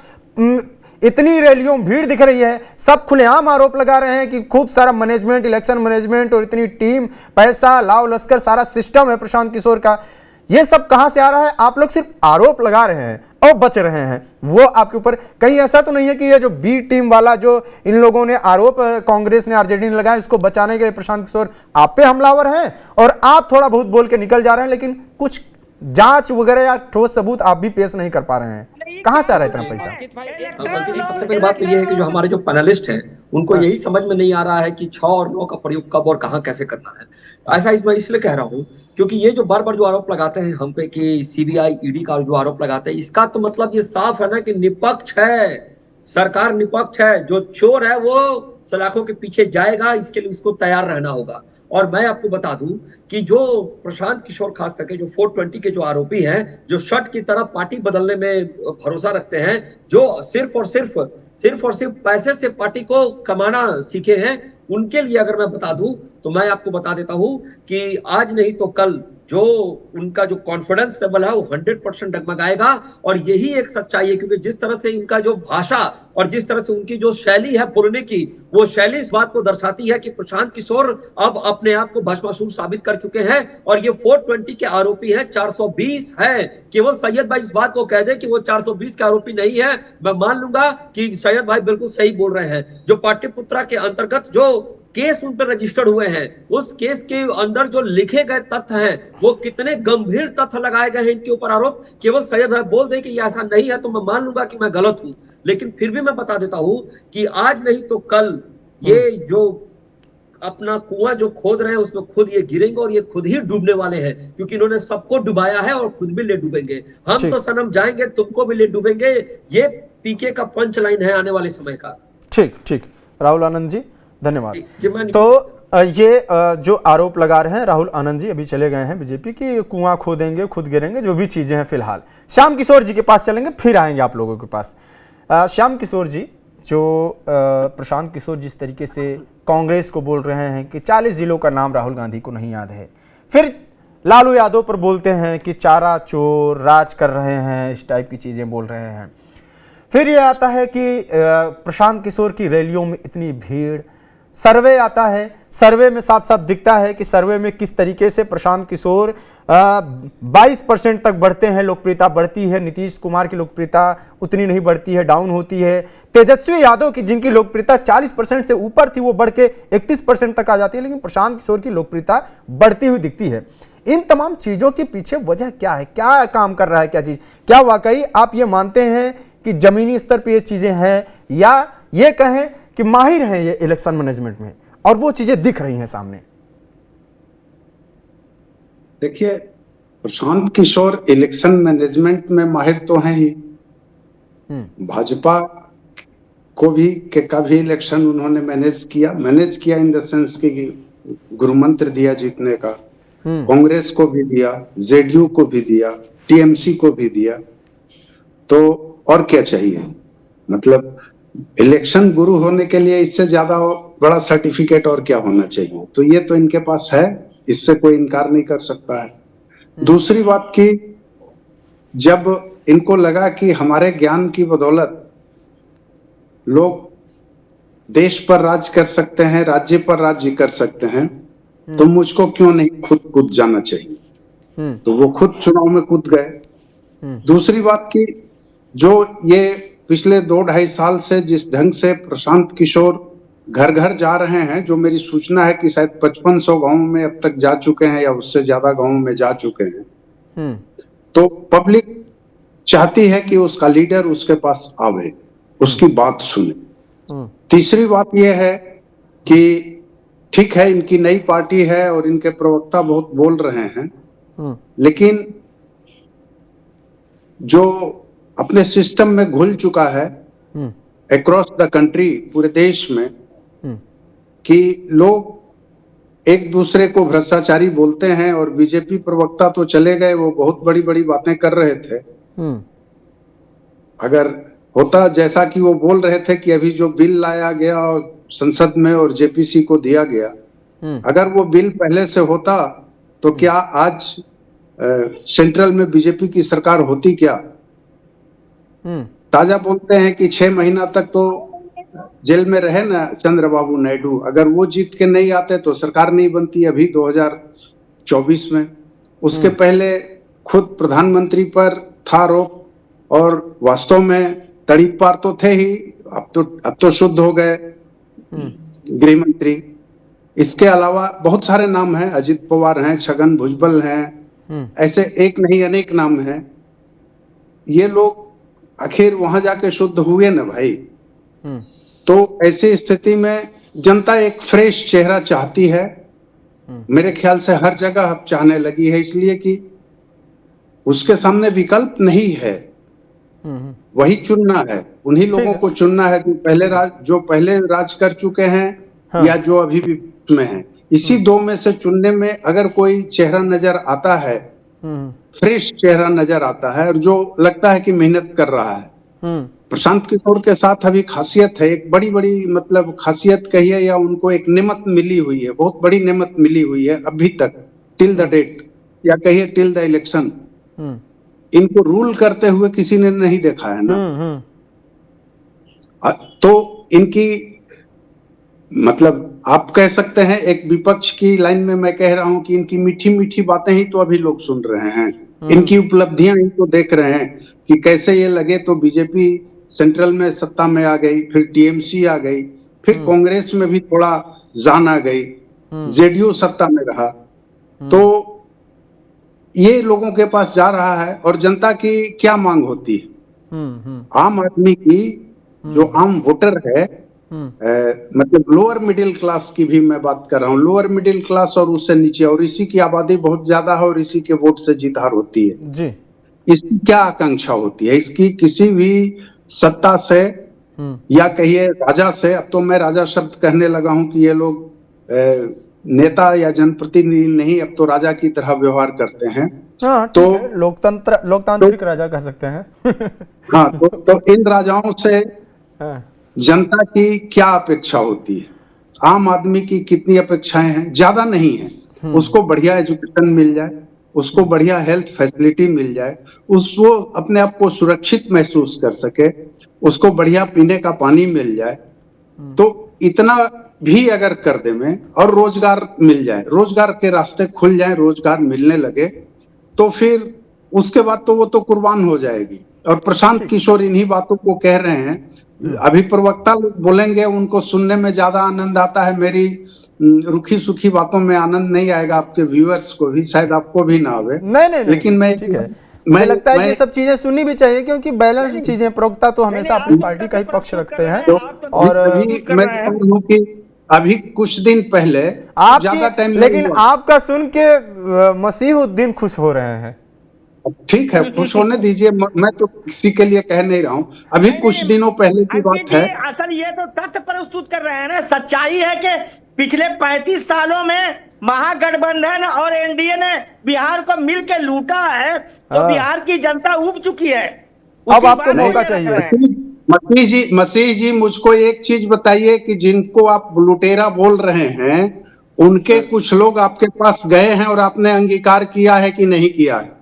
इतनी रैलियों में भीड़ दिख रही है, सब खुलेआम आरोप लगा रहे हैं कि खूब सारा मैनेजमेंट, इलेक्शन मैनेजमेंट और इतनी टीम, पैसा, लाव लश्कर, सारा सिस्टम है प्रशांत किशोर का। ये सब कहां से आ रहा है? आप लोग सिर्फ आरोप लगा रहे हैं और बच रहे हैं, वो आपके ऊपर कहीं ऐसा तो नहीं है कि ये जो बी टीम वाला जो इन लोगों ने आरोप कांग्रेस ने आरजेडी ने लगाया, इसको बचाने के लिए प्रशांत किशोर आप पे हमलावर हैं और आप थोड़ा बहुत बोल के निकल जा रहे हैं, लेकिन कुछ जांच वगैरह या ठोस सबूत आप भी पेश नहीं कर पा रहे हैं? कहां से आ रहा है इतना पैसा? सबसे पहली बात तो ये है कि जो हमारे जो पैनलिस्ट हैं उनको यही समझ में नहीं आ रहा है कि 6 और 9 का प्रयोग कब और कहां कैसे करना है। ऐसा मैं इसलिए कह रहा हूं क्योंकि ये जो बार बार जो आरोप लगाते हैं हम पे कि सीबीआई ईडी का जो आरोप लगाते हैं, इसका तो मतलब ये साफ है ना कि निपक्ष है, सरकार निपक्ष है। जो चोर है वो सलाखों के पीछे जाएगा, इसके लिए उसको तैयार रहना होगा। और मैं आपको बता दूं कि जो प्रशांत किशोर खास करके जो 420 के जो आरोपी हैं, जो शट की तरह पार्टी बदलने में भरोसा रखते हैं, जो सिर्फ और सिर्फ पैसे से पार्टी को कमाना सीखे हैं, उनके लिए अगर मैं बता दूं तो मैं आपको बता देता हूं कि आज नहीं तो कल जो उनका जो कॉन्फिडेंस लेवल है वो 100% डगमगाएगा। और यही एक सच्चाई है क्योंकि जिस तरह से इनका जो भाषा और जिस तरह से उनकी जो शैली है बोलने की, वो शैली इस बात को दर्शाती है कि प्रशांत किशोर अब अपने आप को भस्मासुर साबित कर चुके हैं और ये 420 के आरोपी हैं, 420 है। केवल सैयद भाई इस बात को कह दे कि वो 420 के आरोपी नहीं है, मैं मान लूंगा कि सैयद भाई बिल्कुल सही बोल रहे हैं। जो पाटलिपुत्रा के अंतर्गत जो केस उन पर रजिस्टर्ड हुए हैं, उस केस के अंदर जो लिखे गए तथ्य हैं, वो कितने गंभीर तथ्य लगाए गए हैं इनके ऊपर आरोप। केवल सैयद भाई बोल दे कि ये ऐसा नहीं है तो मैं मान लूंगा कि मैं गलत हूं, लेकिन फिर भी मैं बता देता हूं कि आज नहीं तो कल ये जो अपना कुआं जो खोद रहे हैं उसमें खुद ये गिरेंगे और ये खुद ही डूबने वाले हैं, क्योंकि इन्होंने सबको डुबाया है और खुद भी ले डूबेंगे। हम तो सनम जाएंगे, तुमको भी ले डूबेंगे। ये पीके का पंच लाइन है आने वाले समय का। ठीक राहुल आनंद जी, धन्यवाद। तो ये जो आरोप लगा रहे हैं राहुल आनंद जी, अभी चले गए हैं बीजेपी की, कुआं खोदेंगे खुद गिरेंगे, जो भी चीजें हैं फिलहाल श्याम किशोर जी के पास चलेंगे, फिर आएंगे आप लोगों के पास। श्याम किशोर जी, जो प्रशांत किशोर जिस तरीके से कांग्रेस को बोल रहे हैं कि 40 जिलों का नाम राहुल गांधी को नहीं याद है, फिर लालू यादव पर बोलते हैं कि चारा चोर राज कर रहे हैं, इस टाइप की चीजें बोल रहे हैं। फिर ये आता है कि प्रशांत किशोर की रैलियों में इतनी भीड़, सर्वे आता है, सर्वे में साफ साफ दिखता है कि सर्वे में किस तरीके से प्रशांत किशोर 22% तक बढ़ते हैं, लोकप्रियता बढ़ती है। नीतीश कुमार की लोकप्रियता उतनी नहीं बढ़ती है, डाउन होती है। तेजस्वी यादव की जिनकी लोकप्रियता 40% से ऊपर थी, वो बढ़ के 31% तक आ जाती है, लेकिन प्रशांत किशोर की लोकप्रियता बढ़ती हुई दिखती है। इन तमाम चीजों के पीछे वजह क्या है? क्या काम कर रहा है? क्या चीज? क्या वाकई आप ये मानते हैं कि जमीनी स्तर पर ये चीजें हैं, या ये कहें कि माहिर हैं ये इलेक्शन मैनेजमेंट में और वो चीजें दिख रही हैं सामने? देखिए, प्रशांत किशोर इलेक्शन मैनेजमेंट में माहिर तो हैं ही। भाजपा को भी का भी इलेक्शन उन्होंने मैनेज किया इन द सेंस कि गुरुमंत्र दिया जीतने का, कांग्रेस को भी दिया, जेडीयू को भी दिया, टीएमसी को भी दिया। तो और क्या चाहिए? मतलब इलेक्शन गुरु होने के लिए इससे ज्यादा बड़ा सर्टिफिकेट और क्या होना चाहिए? तो ये तो इनके पास है, इससे कोई इनकार नहीं कर सकता है। दूसरी बात की, जब इनको लगा कि हमारे ज्ञान की बदौलत लोग देश पर राज कर सकते हैं, राज्य पर राज्य कर सकते हैं, तो मुझको क्यों नहीं खुद कूद जाना चाहिए? तो वो खुद चुनाव में कूद गए। दूसरी बात की, जो ये पिछले 2-2.5 साल से जिस ढंग से प्रशांत किशोर घर घर जा रहे हैं, जो मेरी सूचना है कि शायद 5500 गांव में अब तक जा चुके हैं या उससे ज्यादा गांव में जा चुके हैं, तो पब्लिक चाहती है कि उसका लीडर उसके पास आवे, उसकी बात सुने। तीसरी बात यह है कि ठीक है, इनकी नई पार्टी है और इनके प्रवक्ता बहुत बोल रहे हैं, लेकिन जो अपने सिस्टम में घुल चुका है अक्रॉस द कंट्री, पूरे देश में, कि लोग एक दूसरे को भ्रष्टाचारी बोलते हैं। और बीजेपी प्रवक्ता तो चले गए, वो बहुत बड़ी बड़ी बातें कर रहे थे। अगर होता जैसा कि वो बोल रहे थे कि अभी जो बिल लाया गया संसद में और जेपीसी को दिया गया, अगर वो बिल पहले से होता तो क्या आज सेंट्रल में बीजेपी की सरकार होती क्या? ताजा बोलते हैं कि 6 महीना तक तो जेल में रहे ना चंद्रबाबू नायडू, अगर वो जीत के नहीं आते तो सरकार नहीं बनती अभी 2024 में। उसके पहले खुद प्रधानमंत्री पर था आरोप, और वास्तव में तड़ीप पार तो थे ही, अब तो शुद्ध हो गए गृह मंत्री। इसके अलावा बहुत सारे नाम हैं, अजित पवार हैं, छगन भुजबल हैं, ऐसे एक नहीं अनेक नाम हैं। ये लोग आखिर वहां जाके शुद्ध हुए ना भाई। तो ऐसी स्थिति में जनता एक फ्रेश चेहरा चाहती है, मेरे ख्याल से हर जगह अब चाहने लगी है, इसलिए कि उसके सामने विकल्प नहीं है, वही चुनना है, उन्हीं लोगों को चुनना है जो पहले राज कर चुके हैं, हाँ। या जो अभी भी में है। इसी दो में से चुनने में अगर कोई चेहरा नजर आता है, फ्रेश चेहरा नजर आता है और जो लगता है कि मेहनत कर रहा है, प्रशांत किशोर के साथ अभी खासियत है, एक बड़ी मतलब खासियत कहिए या उनको एक नेमत मिली हुई है, बहुत बड़ी नेमत मिली हुई है अभी तक, टिल द डेट या कहिए टिल द इलेक्शन। इनको रूल करते हुए किसी ने नहीं देखा है ना। तो इनकी मतलब आप कह सकते हैं एक विपक्ष की लाइन में मैं कह रहा हूं कि इनकी मीठी मीठी बातें ही तो अभी लोग सुन रहे हैं, इनकी उपलब्धियां ही तो देख रहे हैं कि कैसे ये लगे तो बीजेपी सेंट्रल में सत्ता में आ गई, फिर टीएमसी आ गई, फिर कांग्रेस में भी थोड़ा जान आ गई, जेडीयू सत्ता में रहा। तो ये लोगों के पास जा रहा है और जनता की क्या मांग होती है, आम आदमी की, जो आम वोटर है, मतलब लोअर मिडिल क्लास की भी मैं बात कर रहा हूँ, लोअर मिडिल क्लास और उससे नीचे, और इसी की आबादी बहुत ज्यादा है और इसी के वोट से जीत हार होती है जी। इसकी क्या आकांक्षा होती है, इसकी किसी भी सत्ता से या कहिए राजा से, अब तो मैं राजा शब्द कहने लगा हूं कि ये लोग नेता या जनप्रतिनिधि नहीं, अब तो राजा की तरह व्यवहार करते हैं। हाँ, तो लोकतांत्रिक राजा कह सकते हैं। हाँ, तो इन राजाओं से जनता की क्या अपेक्षा होती है, आम आदमी की कितनी अपेक्षाएं हैं, ज्यादा नहीं है। उसको बढ़िया एजुकेशन मिल जाए, उसको बढ़िया हेल्थ फैसिलिटी मिल जाए, उसको अपने आप को सुरक्षित महसूस कर सके, उसको बढ़िया पीने का पानी मिल जाए, तो इतना भी अगर कर दे में, और रोजगार मिल जाए, रोजगार के रास्ते खुल जाए, रोजगार मिलने लगे, तो फिर उसके बाद तो वो तो कुर्बान हो जाएगी। और प्रशांत किशोर इन्हीं बातों को कह रहे हैं। अभी प्रवक्ता लोग बोलेंगे, उनको सुनने में ज्यादा आनंद आता है, मेरी रुखी सुखी बातों में आनंद नहीं आएगा, आपके व्यूअर्स को भी, शायद आपको भी ना आवे। नहीं, लेकिन मुझे लगता है कि ये सब चीजें सुननी भी चाहिए, क्योंकि बैलेंस चीजें, प्रवक्ता तो हमेशा अपनी पार्टी का ही पक्ष रखते हैं। और अभी कुछ दिन पहले ज्यादा टाइम, लेकिन आपका सुन के मसीहुद्दीन खुश हो रहे हैं। ठीक है, खुश होने दीजिए, मैं तो किसी के लिए कह नहीं रहा हूँ। अभी कुछ दिनों पहले की बात है। असल ये तो तथ्य प्रस्तुत कर रहे हैं ना, सच्चाई है कि पिछले 35 सालों में महागठबंधन और एनडीए ने बिहार को मिलकर लूटा है, तो बिहार की जनता उब चुकी है। अब आपको मौका चाहिए। मसीह जी मुझको एक चीज बताइए कि जिनको आप लुटेरा बोल रहे हैं, उनके कुछ लोग आपके पास गए हैं और आपने अंगीकार किया है कि नहीं किया है?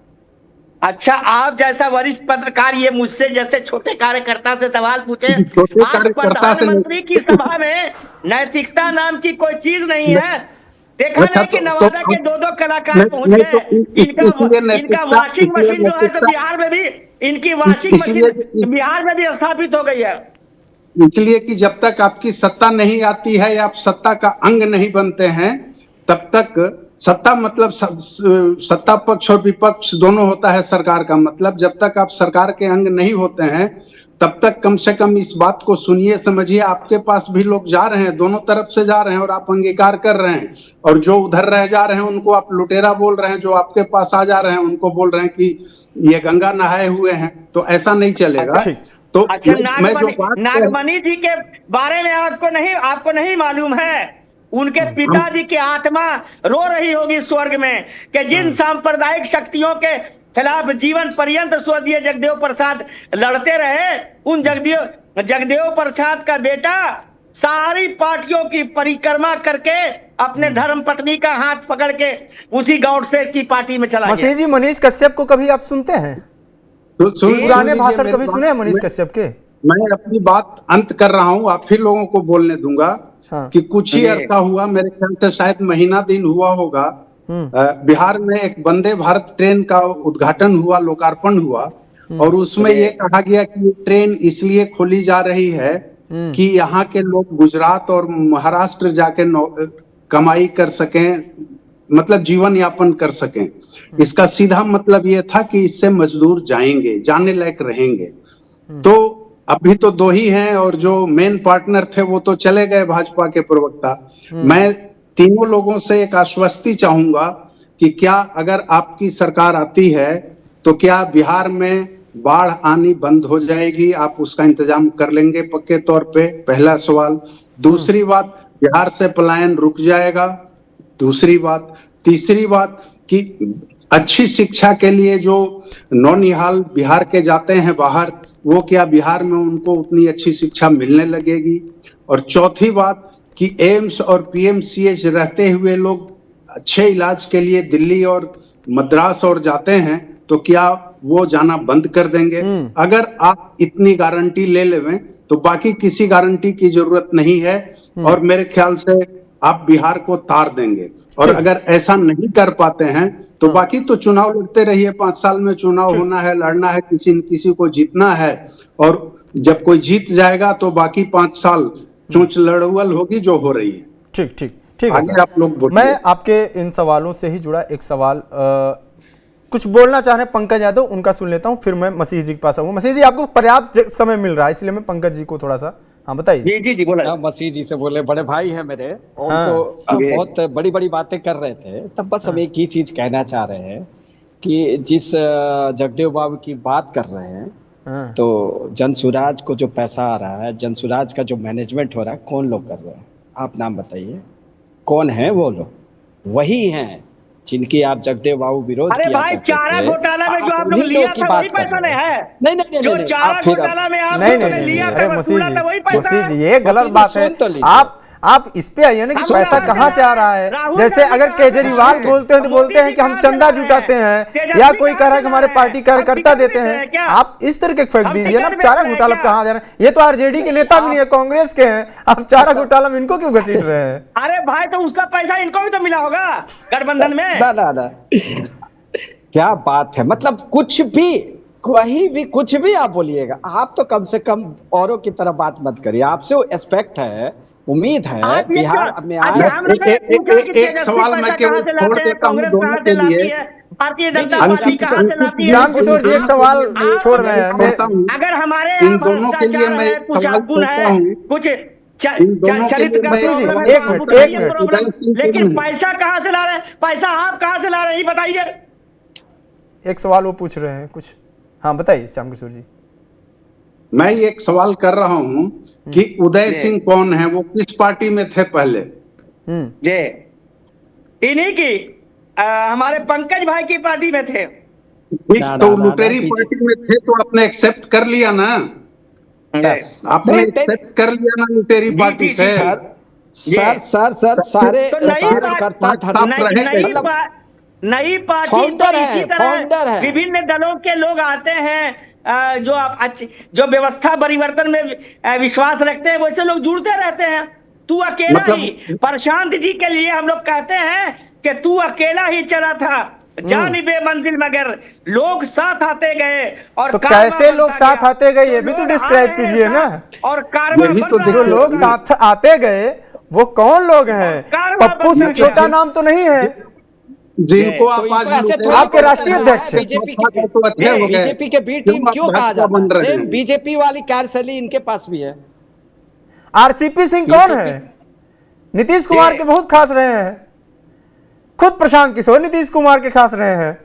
अच्छा, आप जैसा वरिष्ठ पत्रकार ये मुझसे जैसे छोटे कार्यकर्ता से सवाल पूछे, आप प्रधानमंत्री की सभा में नैतिकता नाम की कोई चीज नहीं है। देखा नहीं कि नवादा के 2-2 कलाकार पहुंच गए, इनका वॉशिंग मशीन जो है तो बिहार में भी, इनकी वॉशिंग मशीन बिहार में भी स्थापित हो गई है। इसलिए कि जब तक आपकी सत्ता नहीं आती है या आप सत्ता का अंग नहीं बनते हैं, तब तक सत्ता मतलब सत्ता पक्ष और विपक्ष दोनों होता है सरकार का मतलब, जब तक आप सरकार के अंग नहीं होते हैं, तब तक कम से कम इस बात को सुनिए, समझिए। आपके पास भी लोग जा रहे हैं, दोनों तरफ से जा रहे हैं, और आप अंगीकार कर रहे हैं, और जो उधर रह जा रहे हैं उनको आप लुटेरा बोल रहे हैं, जो आपके पास आ जा रहे हैं उनको बोल रहे हैं कि ये गंगा नहाए हुए हैं। तो ऐसा नहीं चलेगा। तो अच्छा, नागमणि जी के बारे में आपको नहीं मालूम है, उनके पिताजी की आत्मा रो रही होगी स्वर्ग में कि जिन सांप्रदायिक शक्तियों के खिलाफ जीवन पर्यंत स्वर्गीय जगदेव प्रसाद लड़ते रहे, उन जगदेव प्रसाद का बेटा सारी पार्टियों की परिक्रमा करके अपने धर्म पत्नी का हाथ पकड़ के उसी गौडसे की पार्टी में चला गया। मसीह जी, मनीष कश्यप को कभी आप सुनते हैं? पुराने भाषण कभी सुने हैं मनीष कश्यप के? मैं अपनी बात अंत कर रहा हूँ, आप ही लोगों को बोलने दूंगा। कि कुछ ही अर्था हुआ, मेरे ख्याल से शायद महीना दिन हुआ होगा, बिहार में एक वंदे भारत ट्रेन का उद्घाटन हुआ, लोकार्पण हुआ, और उसमें ये कहा गया कि ये ट्रेन इसलिए खोली जा रही है कि यहाँ के लोग गुजरात और महाराष्ट्र जाके कमाई कर सकें, मतलब जीवन यापन कर सकें। इसका सीधा मतलब ये था कि इससे मजदूर जाएंगे, जाने लायक रहेंगे। तो अभी तो 2 ही हैं, और जो मेन पार्टनर थे वो तो चले गए, भाजपा के प्रवक्ता। मैं तीनों लोगों से एक आश्वस्ति चाहूंगा कि क्या अगर आपकी सरकार आती है तो क्या बिहार में बाढ़ आनी बंद हो जाएगी? आप उसका इंतजाम कर लेंगे पक्के तौर पे? पहला सवाल। दूसरी बात, बिहार से पलायन रुक जाएगा? दूसरी बात। तीसरी बात कि अच्छी शिक्षा के लिए जो नौनिहाल बिहार के जाते हैं बाहर, वो क्या बिहार में उनको उतनी अच्छी शिक्षा मिलने लगेगी? और चौथी बात कि एम्स और पीएमसीएच रहते हुए लोग अच्छे इलाज के लिए दिल्ली और मद्रास और जाते हैं, तो क्या वो जाना बंद कर देंगे? अगर आप इतनी गारंटी ले लेवें तो बाकी किसी गारंटी की जरूरत नहीं है, और मेरे ख्याल से आप बिहार को तार देंगे। और अगर ऐसा नहीं कर पाते हैं तो बाकी तो चुनाव लड़ते रहिए, 5 साल में चुनाव होना है, लड़ना है, किसी न किसी को जीतना है, और जब कोई जीत जाएगा तो बाकी 5 साल चोंच लड़वल होगी जो हो रही है। ठीक ठीक ठीक है आगे आप लोग बोलिए। मैं आपके इन सवालों से ही जुड़ा एक सवाल कुछ बोलना चाह रहे हैं पंकज यादव, उनका सुन लेता हूं, फिर मैं मसीह जी के पास आऊंगा। मसीह जी, आपको पर्याप्त समय मिल रहा है, इसलिए मैं पंकज जी को थोड़ा सा बताइए। जी जी जी बोला। मसीह जी से बोले, बड़े भाई है मेरे, तो बहुत बड़ी बड़ी बातें कर रहे थे। तब बस हम एक ही चीज कहना चाह रहे हैं कि जिस जगदेव बाबू की बात कर रहे हैं, तो जनसुराज को जो पैसा आ रहा है, जनसुराज का जो मैनेजमेंट हो रहा है, कौन लोग कर रहे हैं? आप नाम बताइए, कौन है वो लोग? वही हैं जिनकी आप जगदेव बाबू विरोध किया। अरे भाई, चारा घोटाला में जो आप लोग लिया था वही पैसा नहीं है? नहीं, जो चारा घोटाला में आप लोगों ने लिया था वसूला था वही पैसा है? ये गलत बात है। आप इस पे आइए ना कि पैसा कहाँ से आ रहा है। जैसे अगर केजरीवाल बोलते हैं तो बोलते हैं कि हम चंदा जुटाते हैं, या कोई कह रहा है कि हमारे पार्टी कार्यकर्ता देते हैं। आप इस तरह के फेंक दीजिए ना। चारा घोटाला कहाँ जा रहा है? ये तो आरजेडी के नेता भी नहीं है, कांग्रेस के हैं। आप चारा घोटाला में इनको क्यों घसीट रहे हैं? अरे भाई, तो उसका पैसा इनको भी तो मिला होगा गठबंधन में। ना क्या बात है, मतलब कुछ भी, कहीं भी कुछ भी आप बोलिएगा। आप तो कम से कम औरों की तरह बात मत करिए। आपसे वो एक्सपेक्ट है, उम्मीद है बिहार में आज। एक सवाल मैं केवल छोड़ देता हूं दोनों के लिए। भारतीय जनता पार्टी कहां से लाती है? श्याम किशोर जी एक सवाल छोड़ रहे हैं। अगर हमारे इन दोनों के लिए मैं सवाल पूछता हूं, कुछ चरित्र का एक मिनट, लेकिन पैसा कहां से ला रहे हैं? पैसा आप कहां से ला रहे हैं, ये बताइए। एक सवाल वो पूछ रहे हैं कुछ। हाँ बताइए श्याम किशोर जी। मैं एक सवाल कर रहा हूं कि उदय सिंह कौन है, वो किस पार्टी में थे पहले? जी, इन्हीं की हमारे पंकज भाई की पार्टी में थे। तो लुटेरी पार्टी में थे तो आपने एक्सेप्ट कर लिया ना? आपने एक्सेप्ट कर लिया ना लुटेरी पार्टी से? सर सारे नई पार्टी तो इसी तरह विभिन्न दलों के लोग आते हैं, जो व्यवस्था परिवर्तन में विश्वास रखते हैं, वैसे लोग जुड़ते रहते हैं। तू अकेला ही, प्रशांत जी के लिए हम लोग कहते हैं कि तू अकेला ही चला था, जानिबे मंजिल मगर लोग साथ आते गए। और तो कैसे लोग साथ आते गए, ये भी तो डिस्क्राइब कीजिए ना। और जो लोग साथ आते गए वो कौन लोग हैं? पप्पू सिंह छोटा नाम तो नहीं है जिनको आप आज आपके राष्ट्रीय अध्यक्ष? बीजेपी के बी टीम क्यों कहा जाता है? बीजेपी वाली कार्यशैली इनके पास भी है। आरसीपी सिंह कौन है? नीतीश कुमार के बहुत खास रहे हैं। खुद प्रशांत किशोर नीतीश कुमार के खास रहे हैं।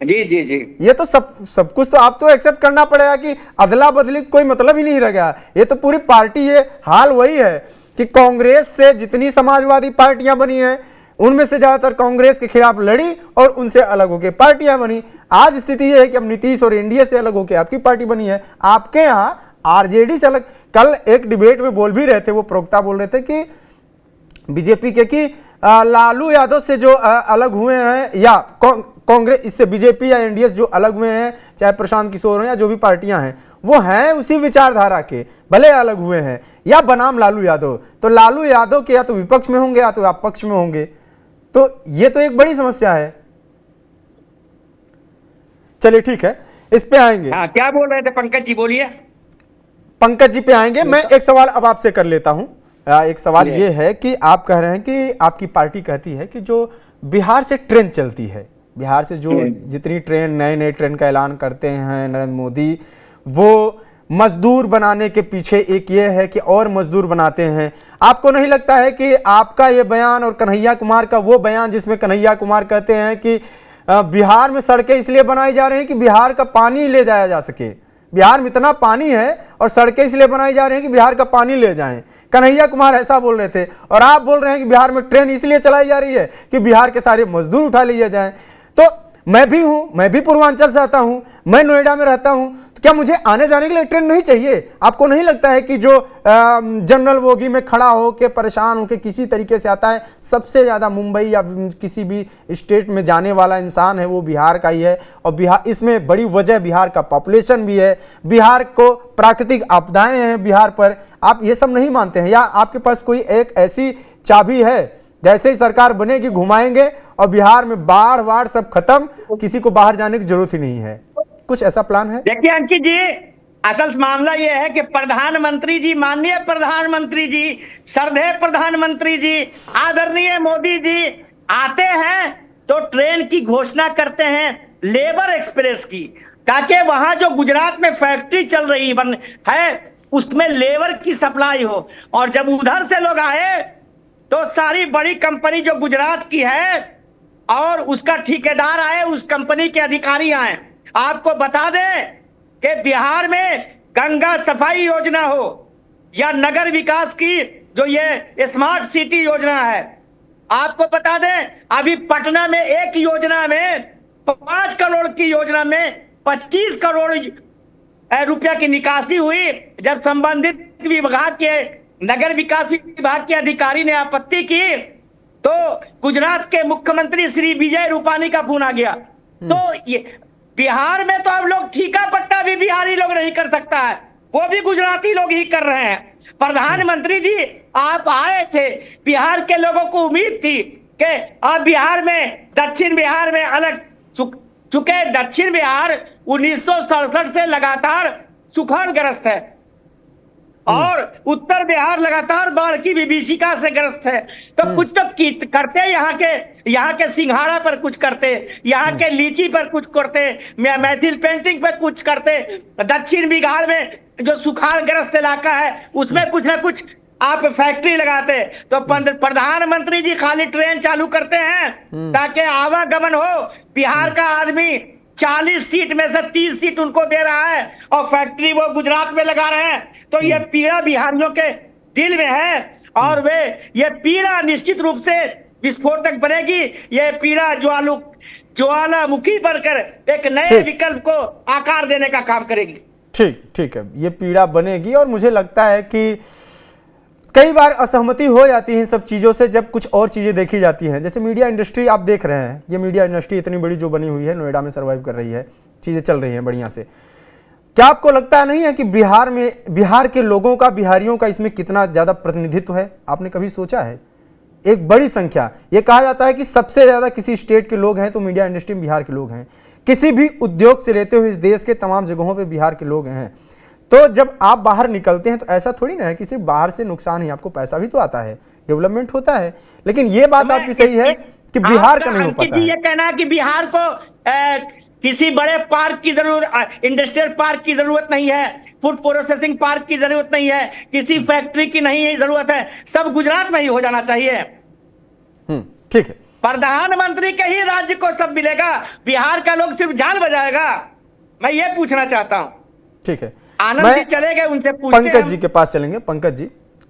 जी जी जी, ये तो सब कुछ तो आप तो एक्सेप्ट करना पड़ेगा कि अदला बदली कोई मतलब ही नहीं रह गया। ये तो पूरी पार्टी, ये हाल वही है कि कांग्रेस से जितनी समाजवादी पार्टियां बनी हैं उनमें से ज्यादातर कांग्रेस के खिलाफ लड़ी और उनसे अलग होकर पार्टियां बनी। आज स्थिति यह है कि अब नीतीश और एनडीए से अलग होकर आपकी पार्टी बनी है, आपके यहाँ आरजेडी से अलग। कल एक डिबेट में बोल भी रहे थे, वो प्रवक्ता बोल रहे थे कि बीजेपी के कि लालू यादव से जो अलग हुए हैं, या कांग्रेस इससे बीजेपी या एनडीए जो अलग हुए हैं, चाहे प्रशांत किशोर हो या जो भी पार्टियां हैं, वो हैं उसी विचारधारा के, भले अलग हुए हैं, या बनाम लालू यादव। तो लालू यादव के या तो विपक्ष में होंगे या तो आप पक्ष में होंगे। तो ये तो एक बड़ी समस्या है। चलिए ठीक है, इस पे आएंगे। हाँ, क्या बोल रहे थे पंकज जी, बोलिए। पंकज जी पे आएंगे। मैं एक सवाल अब आपसे कर लेता हूं। एक सवाल ये है कि आप कह रहे हैं कि आपकी पार्टी कहती है कि जो बिहार से ट्रेन चलती है, बिहार से जो जितनी ट्रेन, नए नए ट्रेन का ऐलान करते हैं नरेंद्र मोदी, वो मजदूर बनाने के पीछे एक ये है कि और मजदूर बनाते हैं। आपको नहीं लगता है कि आपका ये बयान और कन्हैया कुमार का वो बयान जिसमें कन्हैया कुमार कहते हैं कि बिहार में सड़कें इसलिए बनाई जा रही हैं कि बिहार का पानी ले जाया जा सके, बिहार में इतना पानी है और सड़कें इसलिए बनाई जा रही हैं कि बिहार का पानी ले जाएं, कन्हैया कुमार ऐसा बोल रहे थे, और आप बोल रहे हैं कि बिहार में ट्रेन इसलिए चलाई जा रही है कि बिहार के सारे मजदूर उठा लिए जाएं। तो मैं भी हूं, मैं भी पूर्वांचल से आता हूं, मैं नोएडा में रहता हूं, तो क्या मुझे आने जाने के लिए ट्रेन नहीं चाहिए? आपको नहीं लगता है कि जो जनरल बोगी में खड़ा हो के परेशान होकर किसी तरीके से आता है, सबसे ज़्यादा मुंबई या किसी भी स्टेट में जाने वाला इंसान है वो बिहार का ही है, और बिहार, इसमें बड़ी वजह बिहार का पॉपुलेशन भी है, बिहार को प्राकृतिक आपदाएं हैं बिहार पर। आप ये सब नहीं मानते हैं, या आपके पास कोई एक ऐसी चाबी है जैसे ही सरकार बनेगी घुमाएंगे और बिहार में बाढ़ सब खत्म, किसी को बाहर जाने की जरूरत ही नहीं है? कुछ ऐसा प्लान है? देखिए अंकित जी, असल मामला यह है कि प्रधानमंत्री जी, माननीय प्रधानमंत्री जी, श्रद्धेय प्रधानमंत्री जी, आदरणीय मोदी जी आते हैं तो ट्रेन की घोषणा करते हैं, लेबर एक्सप्रेस की, ताकि वहां जो गुजरात में फैक्ट्री चल रही है उसमें लेबर की सप्लाई हो। और जब उधर से लोग आए तो सारी बड़ी कंपनी जो गुजरात की है और उसका ठेकेदार आए, उस कंपनी के अधिकारी आए। आपको बता दें कि बिहार में गंगा सफाई योजना हो या नगर विकास की जो ये स्मार्ट सिटी योजना है, आपको बता दें अभी पटना में एक योजना में 5 करोड़ की योजना में 25 करोड़ रुपया की निकासी हुई। जब संबंधित विभाग के, नगर विकास विभाग के अधिकारी ने आपत्ति की तो गुजरात के मुख्यमंत्री श्री विजय रूपानी का फोन आ गया। तो ये बिहार में तो अब लोग ठीका पट्टा भी बिहारी लोग नहीं कर सकता है, वो भी गुजराती लोग ही कर रहे हैं। प्रधानमंत्री जी आप आए थे, बिहार के लोगों को उम्मीद थी कि अब बिहार में, दक्षिण बिहार में अलग, चूंकि दक्षिण बिहार 1967 से लगातार सुखाड़ग्रस्त है और उत्तर बिहार लगातार बाढ़ की विभीषिका से ग्रस्त है, तो कुछ तो करते, यहाँ के सिंघाड़ा पर कुछ करते, यहाँ के लीची पर कुछ करते, मैथिल पेंटिंग पर कुछ करते, दक्षिण बिहार में जो सुखाड़ग्रस्त इलाका है उसमें कुछ ना कुछ आप फैक्ट्री लगाते। तो प्रधानमंत्री जी खाली ट्रेन चालू करते हैं ताकि आवागमन हो। बिहार का आदमी 40 सीट में से 30 सीट उनको दे रहा है और फैक्ट्री वो गुजरात में लगा रहे हैं। तो ये पीड़ा बिहारियों के दिल में है और वे ये पीड़ा निश्चित रूप से विस्फोटक बनेगी। ये पीड़ा ज्वालामुखी बनकर एक नए विकल्प को आकार देने का काम करेगी। ठीक है, ये पीड़ा बनेगी। और मुझे लगता है कि कई बार असहमति हो जाती है इन सब चीज़ों से जब कुछ और चीज़ें देखी जाती हैं। जैसे मीडिया इंडस्ट्री आप देख रहे हैं, ये मीडिया इंडस्ट्री इतनी बड़ी जो बनी हुई है, नोएडा में सर्वाइव कर रही है, चीज़ें चल रही हैं बढ़िया से। क्या आपको लगता नहीं है कि बिहार में, बिहार के लोगों का, बिहारियों का इसमें कितना ज़्यादा प्रतिनिधित्व है? आपने कभी सोचा है? एक बड़ी संख्या, ये कहा जाता है कि सबसे ज़्यादा किसी स्टेट के लोग हैं तो मीडिया इंडस्ट्री में बिहार के लोग हैं। किसी भी उद्योग से लेते हुए इस देश के तमाम जगहों पर बिहार के लोग हैं। तो जब आप बाहर निकलते हैं तो ऐसा थोड़ी ना है कि सिर्फ बाहर से नुकसान ही, आपको पैसा भी तो आता है, डेवलपमेंट होता है। लेकिन ये बात आपकी सही है कि बिहार का नहीं हो पाता है। ये कहना है कि बिहार को किसी बड़े पार्क की जरूरत, इंडस्ट्रियल पार्क की जरूरत नहीं है, फूड प्रोसेसिंग पार्क की जरूरत नहीं है, किसी फैक्ट्री की नहीं जरूरत है, सब गुजरात में ही हो जाना चाहिए। ठीक है, प्रधानमंत्री के ही राज्य को सब मिलेगा, बिहार का लोग सिर्फ झाल बजाएगा। मैं ये पूछना चाहता हूं। ठीक है, आनंद जी चले गए, उनसे पूछते हैं। पंकज जी के पास चलेंगे। पंकज जी,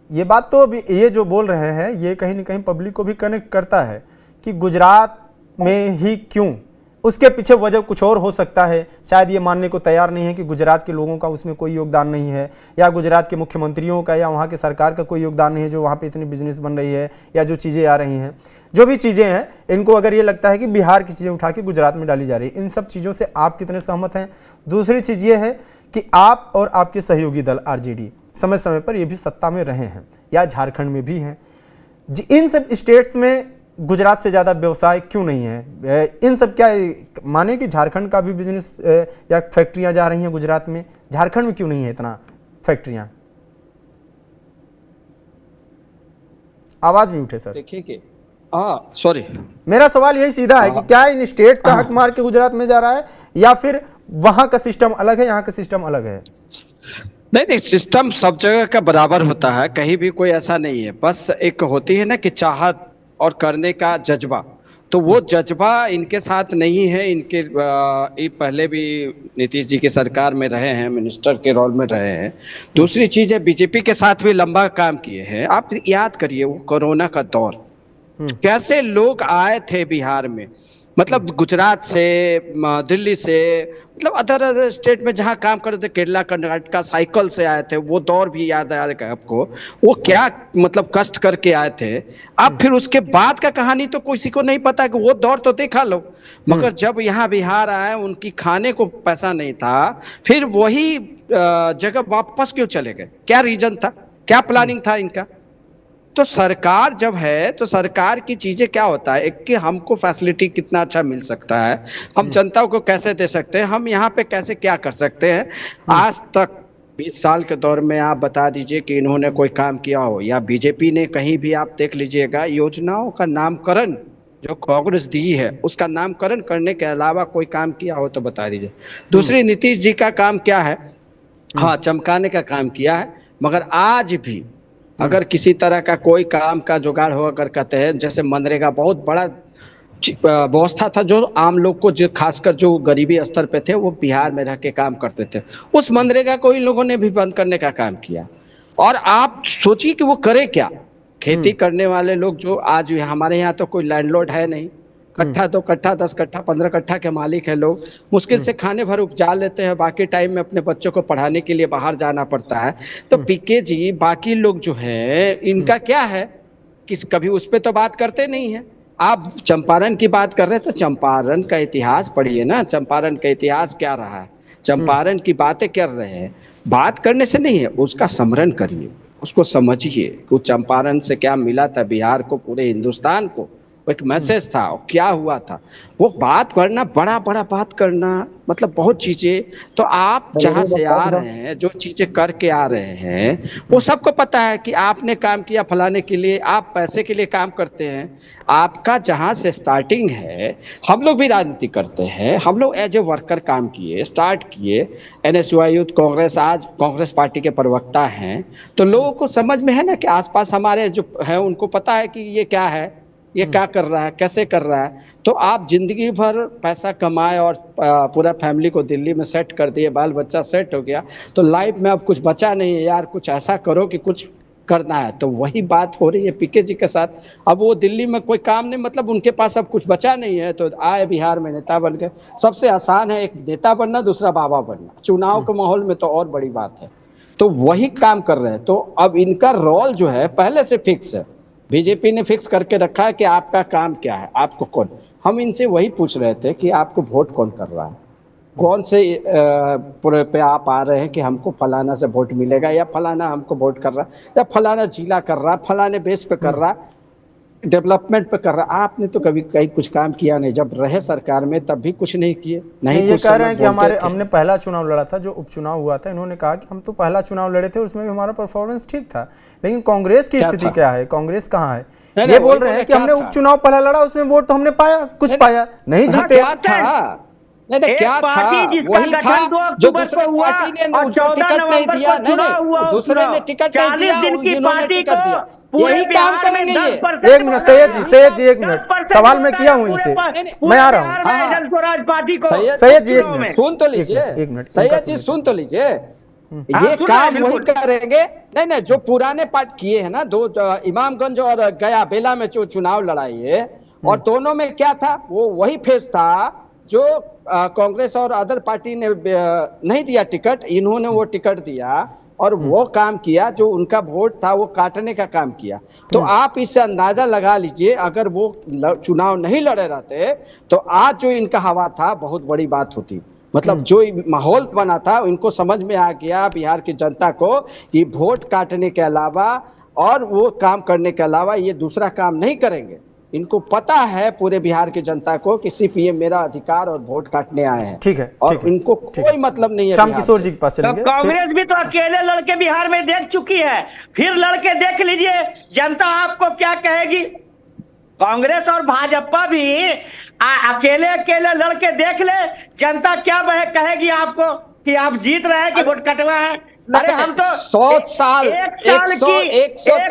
ये बात तो ये जो बोल रहे हैं ये कहीं ना कहीं पब्लिक को भी कनेक्ट करता है कि गुजरात में ही क्यों, उसके पीछे वजह कुछ और हो सकता है। शायद ये मानने को तैयार नहीं है कि गुजरात के लोगों का उसमें कोई योगदान नहीं है, या गुजरात के मुख्यमंत्रियों का या वहाँ के सरकार का कोई योगदान नहीं है जो वहाँ पे इतनी बिजनेस बन रही है या जो चीज़ें आ रही हैं, जो भी चीज़ें हैं, इनको अगर ये लगता है कि बिहार की चीज़ें उठा के गुजरात में डाली जा रही है। इन सब चीज़ों से आप कितने सहमत हैं? दूसरी चीज़ ये है कि आप और आपके सहयोगी दल आरजेडी समय समय पर ये भी सत्ता में रहे हैं या झारखंड में भी हैं। इन सब स्टेट्स में गुजरात से ज़्यादा व्यवसाय क्यों नहीं है? इन सब क्या माने कि झारखंड का भी बिजनेस या फैक्ट्रियां जा रही हैं गुजरात में, झारखंड में क्यों नहीं है इतना फैक्ट्रियां? आवाज में उठे सर। देखिए कि सॉरी, मेरा सवाल यही सीधा है कि क्या इन स्टेट्स का हक मार के गुजरात में जा रहा है या फिर वहां का सिस्टम अलग है, यहाँ का सिस्टम अलग है? नहीं, सिस्टम सब जगह का बराबर होता है, कहीं भी कोई ऐसा नहीं है। बस एक होती है ना कि चाहत और करने का जज्बा, तो वो जज्बा इनके साथ नहीं है। ये पहले भी नीतीश जी की सरकार में रहे हैं, मिनिस्टर के रोल में रहे हैं। दूसरी चीज है, बीजेपी के साथ भी लंबा काम किए हैं। आप याद करिए वो कोरोना का दौर, कैसे लोग आए थे बिहार में, मतलब गुजरात से, दिल्ली से, मतलब अदर स्टेट में जहां काम करते थे, केरला कर्नाटक साइकिल से आए थे। वो दौर भी याद आएगा आपको, वो क्या मतलब कष्ट करके आए थे। अब फिर उसके बाद का कहानी तो किसी को नहीं पता कि वो दौर तो देखा लो, मगर जब यहाँ बिहार आए उनकी खाने को पैसा नहीं था, फिर वही जगह वापस क्यों चले गए? क्या रीजन था, क्या प्लानिंग था इनका? तो सरकार जब है तो सरकार की चीजें क्या होता है, एक कि हमको फैसिलिटी कितना अच्छा मिल सकता है, हम जनता को कैसे दे सकते हैं, हम यहाँ पे कैसे क्या कर सकते हैं। आज तक 20 साल के दौर में आप बता दीजिए कि इन्होंने कोई काम किया हो, या बीजेपी ने कहीं भी आप देख लीजिएगा योजनाओं का नामकरण जो कांग्रेस दी है उसका नामकरण करने के अलावा कोई काम किया हो तो बता दीजिए। दूसरी, नीतीश जी का काम क्या है? हाँ, चमकाने का काम किया है, मगर आज भी अगर किसी तरह का कोई काम का जुगाड़ हो, अगर कहते हैं जैसे मनरेगा बहुत बड़ा व्यवस्था था जो आम लोग को, जो खासकर जो गरीबी स्तर पे थे वो बिहार में रह के काम करते थे, उस मनरेगा को इन लोगों ने भी बंद करने का काम किया। और आप सोचिए कि वो करे क्या, खेती करने वाले लोग जो आज हमारे यहाँ तो कोई लैंडलॉर्ड है नहीं, कट्ठा 2 कट्ठा 10 कट्ठा 15 कट्ठा के मालिक है लोग, मुश्किल से खाने भर उपजा लेते हैं, बाकी टाइम में अपने बच्चों को पढ़ाने के लिए बाहर जाना पड़ता है। तो पीके जी, बाकी लोग जो है इनका क्या है, कभी उस पर तो बात करते नहीं है। आप चंपारण की बात कर रहे हैं तो चंपारण का इतिहास पढ़िए ना, चंपारण का इतिहास क्या रहा है, चंपारण की बातें कर रहे हैं, बात करने से नहीं है, उसका स्मरण करिए, उसको समझिए कि चंपारण से क्या मिला था बिहार को, पूरे हिंदुस्तान को एक मैसेज था, क्या हुआ था। वो बात करना, बड़ा बड़ा बात करना, मतलब बहुत चीजें, तो आप जहां से आ रहे हैं, जो चीजें करके आ रहे हैं, वो सबको पता है कि आपने काम किया फलाने के लिए, आप पैसे के लिए काम करते हैं। आपका जहां से स्टार्टिंग है, हम लोग भी राजनीति करते हैं, हम लोग एज ए वर्कर काम किए, स्टार्ट किए, NSUI यूथ कांग्रेस, आज कांग्रेस पार्टी के प्रवक्ता हैं, तो लोगों को समझ में है ना कि आसपास हमारे जो है उनको पता है कि ये क्या है, ये क्या कर रहा है, कैसे कर रहा है। तो आप जिंदगी भर पैसा कमाए और पूरा फैमिली को दिल्ली में सेट कर दिए, बाल बच्चा सेट हो गया, तो लाइफ में अब कुछ बचा नहीं है यार, कुछ ऐसा करो कि कुछ करना है। तो वही बात हो रही है पीके जी के साथ। अब वो दिल्ली में कोई काम नहीं, मतलब उनके पास अब कुछ बचा नहीं है, तो आए बिहार में नेता बन गए। सबसे आसान है एक नेता बनना, दूसरा बाबा बनना, चुनाव के माहौल में तो और बड़ी बात है। तो वही काम कर रहे हैं। तो अब इनका रोल जो है पहले से फिक्स है, बीजेपी ने फिक्स करके रखा है कि आपका काम क्या है, आपको कौन। हम इनसे वही पूछ रहे थे कि आपको वोट कौन कर रहा है, कौन से पे आप आ रहे हैं कि हमको फलाना से वोट मिलेगा, या फलाना हमको वोट कर रहा है, या फलाना जिला कर रहा है, फलाने बेस पे कर रहा है, डेवलपमेंट पे कर रहा है। आपने तो कभी कहीं कुछ काम किया नहीं, जब रहे सरकार में तब भी कुछ नहीं किए। नहीं, ये कह रहे हैं कि हमने पहला चुनाव लड़ा था, जो उपचुनाव हुआ था, इन्होंने कहा कि हम तो पहला चुनाव लड़े थे, उसमें भी हमारा परफॉर्मेंस ठीक था, लेकिन कांग्रेस की स्थिति क्या है, कांग्रेस कहाँ है? ये बोल रहे हैं कि हमने उपचुनाव पहला लड़ा, उसमें वोट तो हमने पाया, कुछ पाया नहीं, जीते। नहीं, क्या था, वही था जो दूसरे पार्टी ने टिकट नहीं दिया, नहीं, दूसरे ने टिकट नहीं दिया, जिन्होंने टिकट दिया, यही काम करेंगे ये। एक मिनट सैयद जी एक मिनट, सवाल मैं किया हूँ इनसे, मैं आ रहा हूँ। सैयद जी एक मिनट सुन तो लीजिए, सैयद जी सुन तो लीजिए, ये काम वही करेंगे। नहीं, जो पुराने पार्ट किए हैं ना, दो इमामगंज और गया बेला में जो चुनाव लड़ाई है, और दोनों में क्या था, वो वही फेस था जो कांग्रेस और अदर पार्टी ने नहीं दिया टिकट, इन्होंने वो टिकट दिया और वो काम किया, जो उनका वोट था वो काटने का काम किया। तो आप इससे अंदाजा लगा लीजिए, अगर वो चुनाव नहीं लड़े रहते तो आज जो इनका हवा था बहुत बड़ी बात होती। मतलब जो माहौल बना था, इनको समझ में आ गया बिहार की जनता को कि वोट काटने के अलावा और वो काम करने के अलावा ये दूसरा काम नहीं करेंगे। इनको पता है पूरे बिहार की जनता को कि सीपीएम मेरा अधिकार और वोट काटने आए हैं। ठीक है, और ठीक है, इनको ठीक कोई है। मतलब नहीं है। श्याम बिहार किशोर से। जी के पास तो चलेंगे। कांग्रेस भी तो अकेले लड़के बिहार में देख चुकी है, फिर लड़के देख लीजिए जनता आपको क्या कहेगी। कांग्रेस और भाजपा भी अकेले अकेले लड़के देख ले, जनता क्या कहेगी आपको कि आप जीत रहे हैं कि वोट कटवा है। अरे हम तो 100 साल, एक साल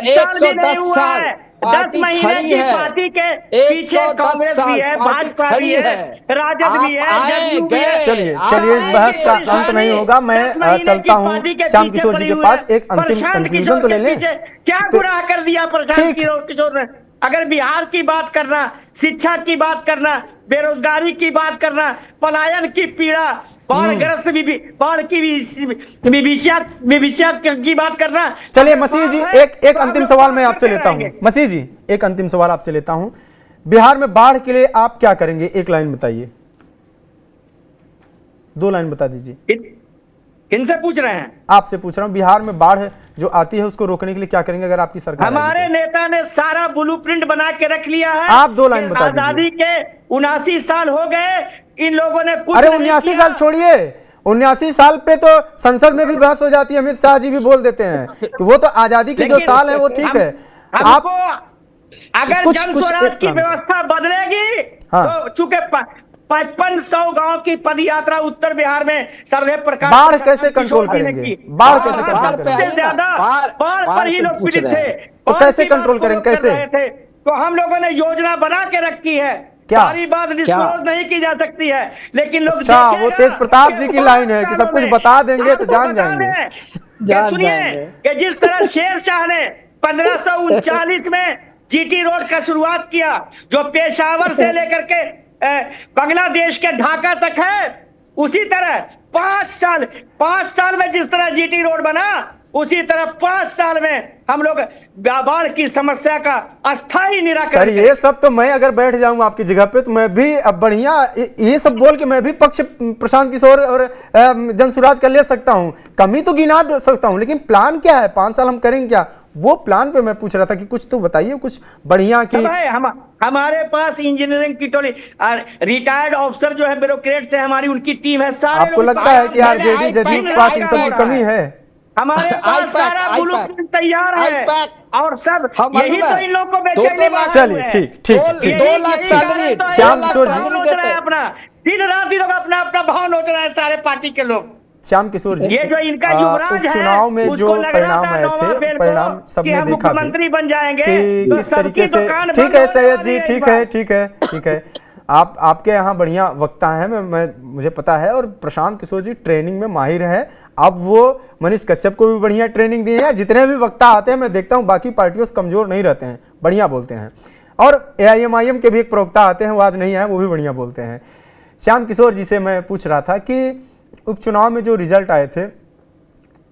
110 साल 10 महीने की पार्टी के पीछे कांग्रेस भी है, भाजपा भी है, राजद भी है, जदयू भी है। चलिए इस बहस का अंत नहीं होगा। मैं चलता हूं श्याम किशोर जी के पास, एक अंतिम कंक्लूजन तो ले लें। क्या गुनाह कर दिया प्रशांत किशोर ने? अगर बिहार की बात करना, शिक्षा की बात करना, बेरोजगारी की बात करना, पलायन की पीड़ा, बाढ़ग्रस्त बाढ़ की विभीषिका की बात करना। चलिए मसीह जी, एक अंतिम सवाल मैं आपसे लेता हूं। मसीह जी, एक अंतिम सवाल आपसे लेता हूं। बिहार में बाढ़ के लिए आप क्या करेंगे? एक लाइन बताइए, 2 लाइन बता दीजिए। किनसे पूछ रहे हैं? आपसे पूछ रहा हूं। बिहार में बाढ़ जो आती है उसको रोकने के लिए क्या करेंगे अगर आपकी सरकार? हमारे नेता ने सारा ब्लूप्रिंट बना के रख लिया है। आप 2 लाइन बता दीजिए। आजादी के 79 साल हो गए, इन लोगों ने कुछ अरे नहीं 79 किया। साल छोड़िए, 79 साल पे तो संसद में भी बहस हो जाती है। अमित शाह जी भी बोल देते हैं कि वो तो आजादी के जो साल है वो ठीक है। आप अगर कुछ जन स्वराज की व्यवस्था बदलेगी तो चूंकि 5500 गांव की पद यात्रा उत्तर बिहार में सर्वे प्रकाश बाढ़ कैसे कंट्रोल करेंगे? बाढ़ कैसे कंट्रोल करेंगे? सबसे ज्यादा बाढ़ पर ही लोग पीड़ित थे। तो कैसे कंट्रोल करेंगे? कैसे? तो हम लोगों ने योजना बना के रखी है। क्या? सारी बात डिस्क्लोज नहीं की जा सकती है, लेकिन लोग अच्छा, वो तेज प्रताप जी की लाइन है कि सब कुछ बता देंगे तो जान जाएंगे। सुनिए कि जिस तरह शेर शाह ने 1539 में जीटी रोड का शुरुआत किया, जो पेशावर से लेकर के बांग्लादेश के ढाका तक है, उसी तरह 5 साल में जिस तरह जीटी रोड बना, उसी तरह 5 साल में हम लोग बाढ़ की समस्या का अस्थायी निराकरण। सर ये सब तो मैं अगर बैठ जाऊं आपकी जगह पे तो मैं भी अब बढ़िया ये सब बोल के मैं भी पक्ष प्रशांत किशोर और जनसुराज का ले सकता हूं, कमी तो गिना सकता हूं, लेकिन प्लान क्या है? 5 साल हम करेंगे क्या? वो प्लान पे मैं पूछ रहा था कि कुछ तो बताइए, कुछ बढ़िया की। हमारे पास इंजीनियरिंग की टोली, रिटायर्ड ऑफिसर जो है, ब्यूरोक्रेट्स है हमारी, उनकी टीम है। सारे आपको लगता है कि आरजेडी जदयू के पास इन सब की कमी है? हमारे पास सारा ब्लूप्रिंट तैयार है और सब यही तो इन लोगों को बेचैनी। चलिए ठीक 2 लाख सैलरी श्याम किशोर जी अपना दिन रात लोग अपना भाव नोच रहे हैं, सारे पार्टी के लोग। श्याम किशोर जी, ये जो इनका युवराज है, चुनाव में जो परिणाम आए थे, परिणाम सबने देखा मुख्यमंत्री बन जाएंगे कि तो किस तरीके से। ठीक है सैयद जी, ठीक है। आपके यहाँ बढ़िया वक्ता है, मुझे पता है, और प्रशांत किशोर जी ट्रेनिंग में माहिर है। अब वो मनीष कश्यप को भी बढ़िया ट्रेनिंग दी है। जितने भी वक्ता आते हैं मैं देखता हूँ बाकी पार्टियों से कमजोर नहीं रहते हैं, बढ़िया बोलते हैं। और AIMIM के भी एक प्रवक्ता आते हैं, वो आज नहीं आए, वो भी बढ़िया बोलते हैं। श्याम किशोर जी से मैं पूछ रहा था कि उपचुनाव में जो रिजल्ट आए थे,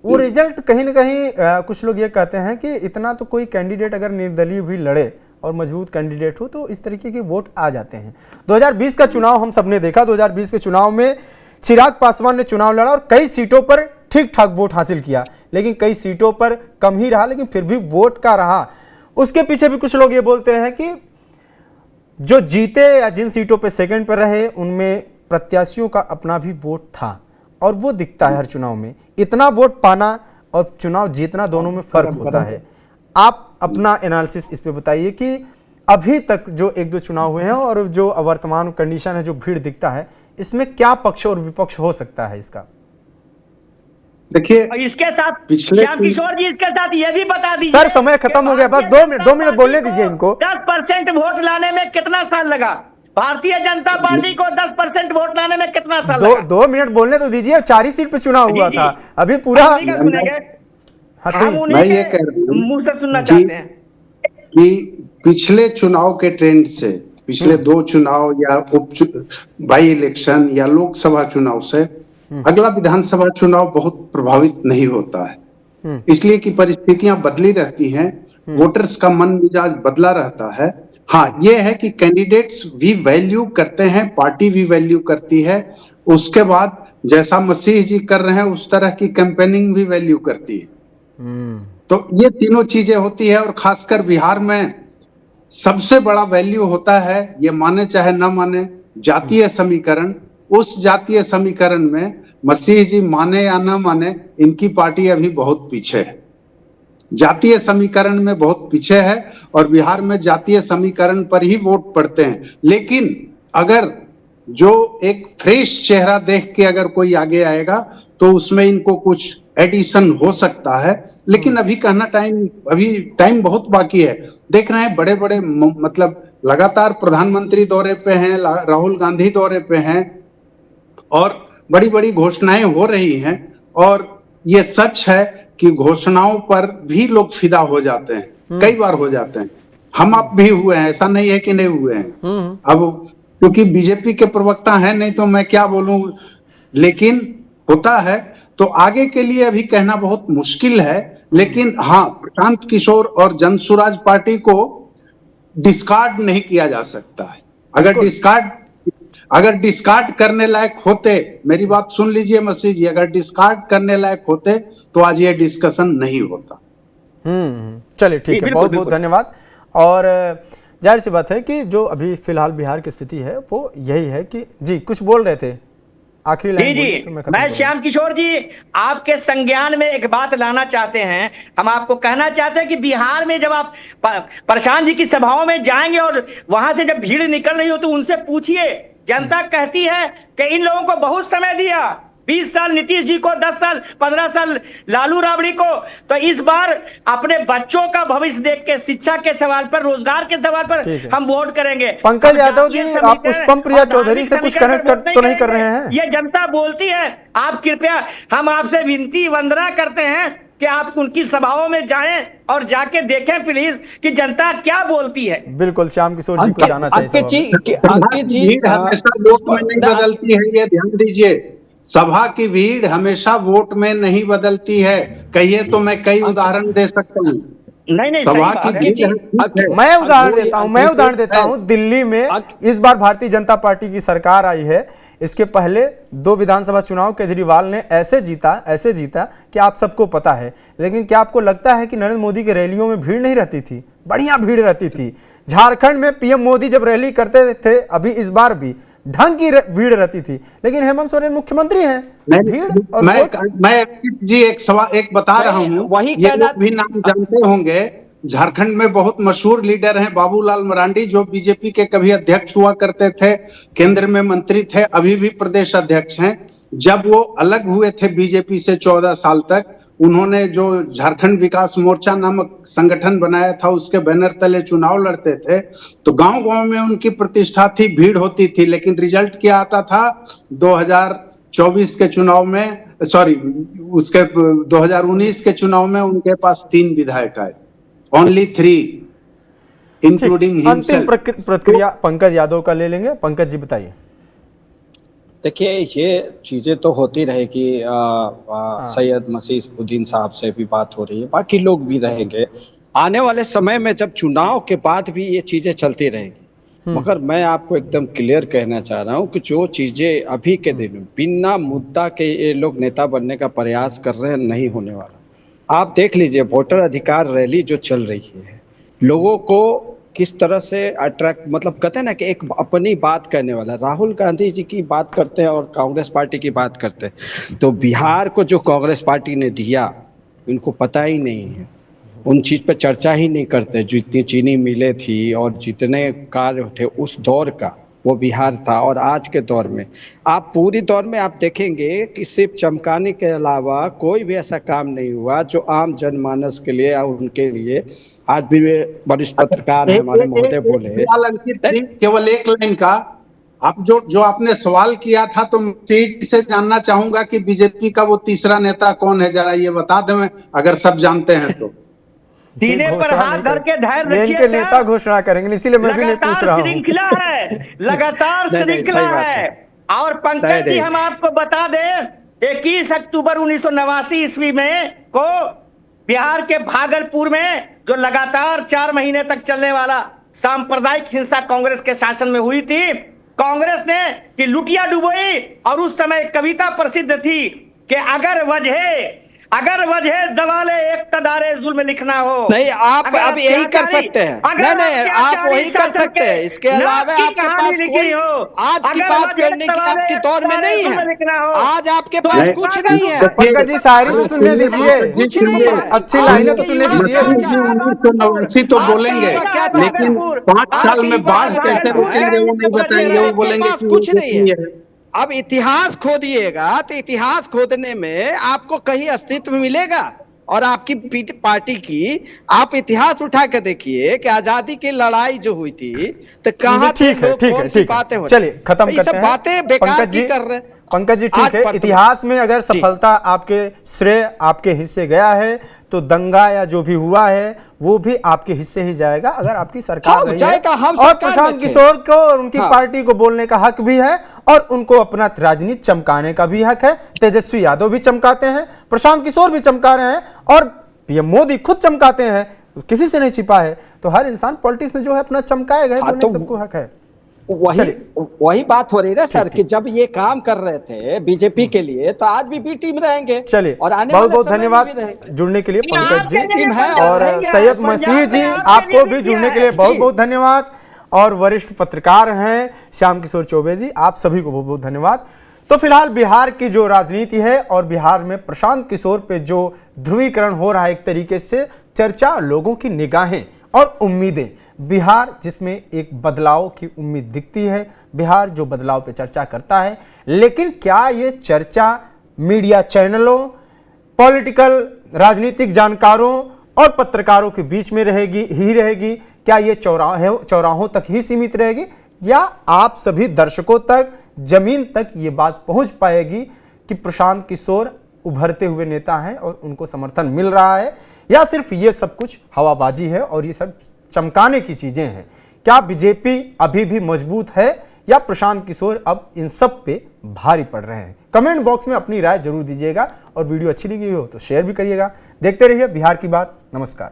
वो रिजल्ट कहीं ना कहीं कुछ लोग ये कहते हैं कि इतना तो कोई कैंडिडेट अगर निर्दलीय भी लड़े और मजबूत कैंडिडेट हो तो इस तरीके के वोट आ जाते हैं। 2020 का चुनाव हम सबने देखा। 2020 के चुनाव में चिराग पासवान ने चुनाव लड़ा और कई सीटों पर ठीक ठाक वोट हासिल किया, लेकिन कई सीटों पर कम ही रहा, लेकिन फिर भी वोट का रहा। उसके पीछे भी कुछ लोग ये बोलते हैं कि जो जीते या जिन सीटों पर सेकेंड पर रहे उनमें प्रत्याशियों का अपना भी वोट था, और वो दिखता है हर चुनाव में। इतना वोट पाना और चुनाव जीतना दोनों में फर्क होता है। आप अपना एनालिसिस इस पे बताइए कि अभी तक जो 1-2 चुनाव हुए हैं और जो वर्तमान कंडीशन है, जो भीड़ दिखता है, इसमें क्या पक्ष और विपक्ष हो सकता है इसका? देखिए, इसके साथ श्याम किशोर जी, इसके साथ ये भी बता दीजिए। सर समय खत्म हो गया, बस 2 मिनट बोलने दीजिए इनको। 10% वोट लाने में कितना साल लगा? भारतीय जनता पार्टी को 10% वोट लाने में कितना साल लगा? 2 मिनट बोलने तो दीजिए। 4 ही सीट पे चुनाव हुआ था, अभी पूरा मैं ये कह रहा हूं, मुंह से सुनना चाहते हैं कि पिछले चुनाव के ट्रेंड से, पिछले 2 चुनाव या बाई इलेक्शन या लोकसभा चुनाव से अगला विधानसभा चुनाव बहुत प्रभावित नहीं होता है, इसलिए कि परिस्थितियां बदली रहती हैं, वोटर्स का मन मिजाज बदला रहता है। हाँ, ये है कि कैंडिडेट्स भी वैल्यू करते हैं, पार्टी भी वैल्यू करती है, उसके बाद जैसा मसीह जी कर रहे हैं उस तरह की कैंपेनिंग भी वैल्यू करती है। तो ये तीनों चीजें होती है, और खासकर बिहार में सबसे बड़ा वैल्यू होता है, ये माने चाहे न माने, जातीय समीकरण। उस जातीय समीकरण में मसीह जी माने या न माने, इनकी पार्टी अभी बहुत पीछे है, जातीय समीकरण में बहुत पीछे है, और बिहार में जातीय समीकरण पर ही वोट पड़ते हैं। लेकिन अगर जो एक फ्रेश चेहरा देख के अगर कोई आगे आएगा तो उसमें इनको कुछ एडिशन हो सकता है, लेकिन अभी टाइम बहुत बाकी है। देख रहे हैं बड़े बड़े मतलब लगातार प्रधानमंत्री दौरे पे हैं, राहुल गांधी दौरे पे हैं, और बड़ी बड़ी घोषणाएं हो रही हैं, और ये सच है कि घोषणाओं पर भी लोग फिदा हो जाते हैं, कई बार हो जाते हैं। हम आप भी हुए हैं, ऐसा नहीं है कि नहीं हुए हैं। अब क्योंकि बीजेपी के प्रवक्ता हैं नहीं तो मैं क्या बोलूं, लेकिन होता है। तो आगे के लिए अभी कहना बहुत मुश्किल है, लेकिन हाँ, प्रशांत किशोर और जनसुराज पार्टी को डिस्कार्ड नहीं किया जा सकता है। अगर डिस्कार्ड करने लायक होते, मेरी बात सुन लीजिए मसीह जी, अगर डिस्कार्ड करने लायक होते तो आज ये डिस्कशन नहीं होता। चलिए ठीक है, बहुत बहुत धन्यवाद। और जाहिर सी बात है कि जो अभी फिलहाल बिहार की स्थिति है वो यही है कि जी कुछ बोल रहे थे, आखिरी लाइन जी मैं श्याम किशोर जी आपके संज्ञान में एक बात लाना चाहते हैं। हम आपको कहना चाहते हैं कि बिहार में जब आप प्रशांत जी की सभाओं में जाएंगे और वहां से जब भीड़ निकल रही हो तो उनसे पूछिए, जनता कहती है कि इन लोगों को बहुत समय दिया, 20 साल नीतीश जी को, 10 साल 15 साल लालू राबड़ी को, तो इस बार अपने बच्चों का भविष्य देख के शिक्षा के सवाल पर, रोजगार के सवाल पर हम वोट करेंगे। पंकज यादव जी, आप पुष्पम प्रिया चौधरी से कुछ कनेक्ट तो नहीं कर रहे हैं? ये जनता बोलती है, आप कृपया, हम आपसे विनती वंदना करते हैं कि आप उनकी सभाओं में जाएं और जाके देखें प्लीज कि जनता क्या बोलती है। बिल्कुल, श्याम किशोर जी को जाना चाहिए। अंकित जी हमेशा वोट में नहीं बदलती है, ये ध्यान दीजिए। सभा की भीड़ हमेशा वोट में नहीं बदलती है। कहिए तो मैं कई उदाहरण दे सकता हूँ। नहीं सभा की भीड़, मैं उदाहरण देता हूं। दिल्ली में इस बार भारतीय जनता पार्टी की सरकार आई है, इसके पहले 2 विधानसभा चुनाव केजरीवाल ने ऐसे जीता कि आप सबको पता है। लेकिन क्या आपको लगता है कि नरेंद्र मोदी की रैलियों में भीड़ नहीं रहती थी? बढ़िया भीड़ रहती थी। झारखंड में पीएम मोदी जब रैली करते थे, अभी इस बार भी ढंग की भीड़ रहती थी, लेकिन हेमंत सोरेन मुख्यमंत्री हैं। मैं जी एक बता रहा हूँ, वही ये लोग भी नाम जानते होंगे। झारखंड में बहुत मशहूर लीडर हैं बाबूलाल मरांडी, जो बीजेपी के कभी अध्यक्ष हुआ करते थे, केंद्र में मंत्री थे, अभी भी प्रदेश अध्यक्ष हैं। जब वो अलग हुए थे बीजेपी से 14 साल तक, उन्होंने जो झारखंड विकास मोर्चा नामक संगठन बनाया था, उसके बैनर तले चुनाव लड़ते थे। तो गांव-गांव में उनकी प्रतिष्ठा थी, भीड़ होती थी, लेकिन रिजल्ट क्या आता था? 2024 के चुनाव में, उसके 2019 के चुनाव में उनके पास 3 विधायक आए, ओनली 3, इंक्लूडिंग अंतिम प्रतिक्रिया पंकज यादव का ले लेंगे। पंकज जी बताइए। देखिए, ये चीज़ें तो होती रहेगी। सैयद मसीहुद्दीन साहब से भी बात हो रही है, बाकी लोग भी रहेंगे। आने वाले समय में जब चुनाव के बाद भी ये चीज़ें चलती रहेंगी, मगर मैं आपको एकदम क्लियर कहना चाह रहा हूँ कि जो चीज़ें अभी के दिन में बिना मुद्दा के ये लोग नेता बनने का प्रयास कर रहे हैं, नहीं होने वाला। आप देख लीजिए, वोटर अधिकार रैली जो चल रही है, लोगों को किस तरह से अट्रैक्ट, मतलब कहते हैं ना कि एक अपनी बात करने वाला, राहुल गांधी जी की बात करते हैं और कांग्रेस पार्टी की बात करते हैं, तो बिहार को जो कांग्रेस पार्टी ने दिया इनको पता ही नहीं है, उन चीज़ पे चर्चा ही नहीं करते। जितनी चीनी मिलें थी और जितने कार्य थे उस दौर का, वो बिहार था। और आज के दौर में आप पूरी दौर में आप देखेंगे कि सिर्फ चमकाने के अलावा कोई भी ऐसा काम नहीं हुआ जो आम जनमानस के लिए और उनके लिए। आज भी वे वरिष्ठ पत्रकार हैं हमारे महोदय बोले, केवल एक लाइन का, आप जो आपने सवाल किया था, तो मैं से जानना चाहूंगा कि बीजेपी का वो तीसरा नेता कौन है, जरा ये बता दें, अगर सब जानते हैं तो। सीने पर हाथ धर के धैर्य रखिए, इनके नेता घोषणा करेंगे, इसीलिए मैं भी नहीं पूछ रहा हूँ। श्रृंखला है, लगातार श्रृंखला है। और पंकज जी, हम आपको बता दें, 21 अक्टूबर 1989 ईस्वी में को बिहार के भागलपुर में जो लगातार 4 महीने तक चलने वाला सांप्रदायिक हिंसा कांग्रेस के शासन में हुई थी, कांग्रेस ने कि लुटिया डुबोई, और उस समय कविता प्रसिद्ध थी कि अगर वजह जवाले एक तदारे ये जुल्म लिखना हो। नहीं, आप अगर अब यही कर अत्याचारी- सकते हैं। अगर नहीं, आप वही कर शासन सकते हैं। इसके अलावा नाक की आपके कहानी पास लिखी कोई हो, आज की अगर बात वजह करने की सवाल आपके है, दौर में नहीं जुल्म है। लिखना हो। आज आपके तो पास नहीं, कुछ बात नहीं है। पंकज जी शायरी तो सुनने दीजिए, कुछ नहीं है। अच्छी लाइनें तो सुनने दीजिए। 1989 तो आप बोलेंगे, क्या चाहते हैं? लेकिन 5 साल आपकी में बात बाढ़ कैसे चाहते हैं रोकेंगे वो नहीं बताएंगे, वो आपके बोलेंगे पास कि कुछ वो नहीं है। अब इतिहास खोदिएगा तो इतिहास खोदने में आपको कहीं अस्तित्व मिलेगा। और आपकी पार्टी की आप इतिहास उठा के देखिए कि आजादी की लड़ाई जो हुई थी तो कहाँ थे ठीक है, लोग, ठीक है, कौन सी ठीक है। बातें हो रही चलिए खत्म ये करते सब हैं। बातें बेकार पंकज की जी, कर रहे। पंकज जी ठीक आज है, पर इतिहास में अगर सफलता आपके श्रेय आपके हिस्से गया है तो दंगा या जो भी हुआ है वो भी आपके हिस्से ही जाएगा अगर आपकी सरकार हाँ, रही है। जाएगा, हम और सरकार प्रशांत में थे। किशोर को और उनकी हाँ। पार्टी को बोलने का हक भी है और उनको अपना राजनीति चमकाने का भी हक है। तेजस्वी यादव भी चमकाते हैं, प्रशांत किशोर भी चमका रहे हैं और पीएम मोदी खुद चमकाते हैं, किसी से नहीं छिपा है। तो हर इंसान पॉलिटिक्स में जो है अपना चमकाएगा, हाँ, बोलने तो सबको हक है। वही बात हो रही है सर कि जब ये काम कर रहे थे बीजेपी के लिए तो आज भी बी टीम रहेंगे। चलिए, और आने बहुत वाले बहुत समय में धन्यवाद भी रहेंगे। जुड़ने के लिए ये पंकज जी, आपके लिए टीम है और रहेंगे, सैयद पंजाब मसीह में जी आपके आपको लिए भी भी जुड़ने किया के लिए है। बहुत जी। बहुत धन्यवाद। और वरिष्ठ पत्रकार हैं श्याम किशोर चौबे जी, आप सभी को बहुत बहुत धन्यवाद। तो फिलहाल बिहार की जो राजनीति है और बिहार में प्रशांत किशोर पे जो ध्रुवीकरण हो रहा है, एक तरीके से चर्चा, लोगों की निगाहें और उम्मीदें, बिहार जिसमें एक बदलाव की उम्मीद दिखती है, बिहार जो बदलाव पे चर्चा करता है। लेकिन क्या ये चर्चा मीडिया चैनलों, पॉलिटिकल राजनीतिक जानकारों और पत्रकारों के बीच में रहेगी? क्या ये चौराहों तक ही सीमित रहेगी या आप सभी दर्शकों तक, जमीन तक ये बात पहुंच पाएगी कि प्रशांत किशोर उभरते हुए नेता हैं और उनको समर्थन मिल रहा है, या सिर्फ ये सब कुछ हवाबाजी है और ये सब चमकाने की चीजें हैं? क्या बीजेपी अभी भी मजबूत है या प्रशांत किशोर अब इन सब पे भारी पड़ रहे हैं? कमेंट बॉक्स में अपनी राय जरूर दीजिएगा और वीडियो अच्छी लगी हो तो शेयर भी करिएगा। देखते रहिए बिहार की बात। नमस्कार।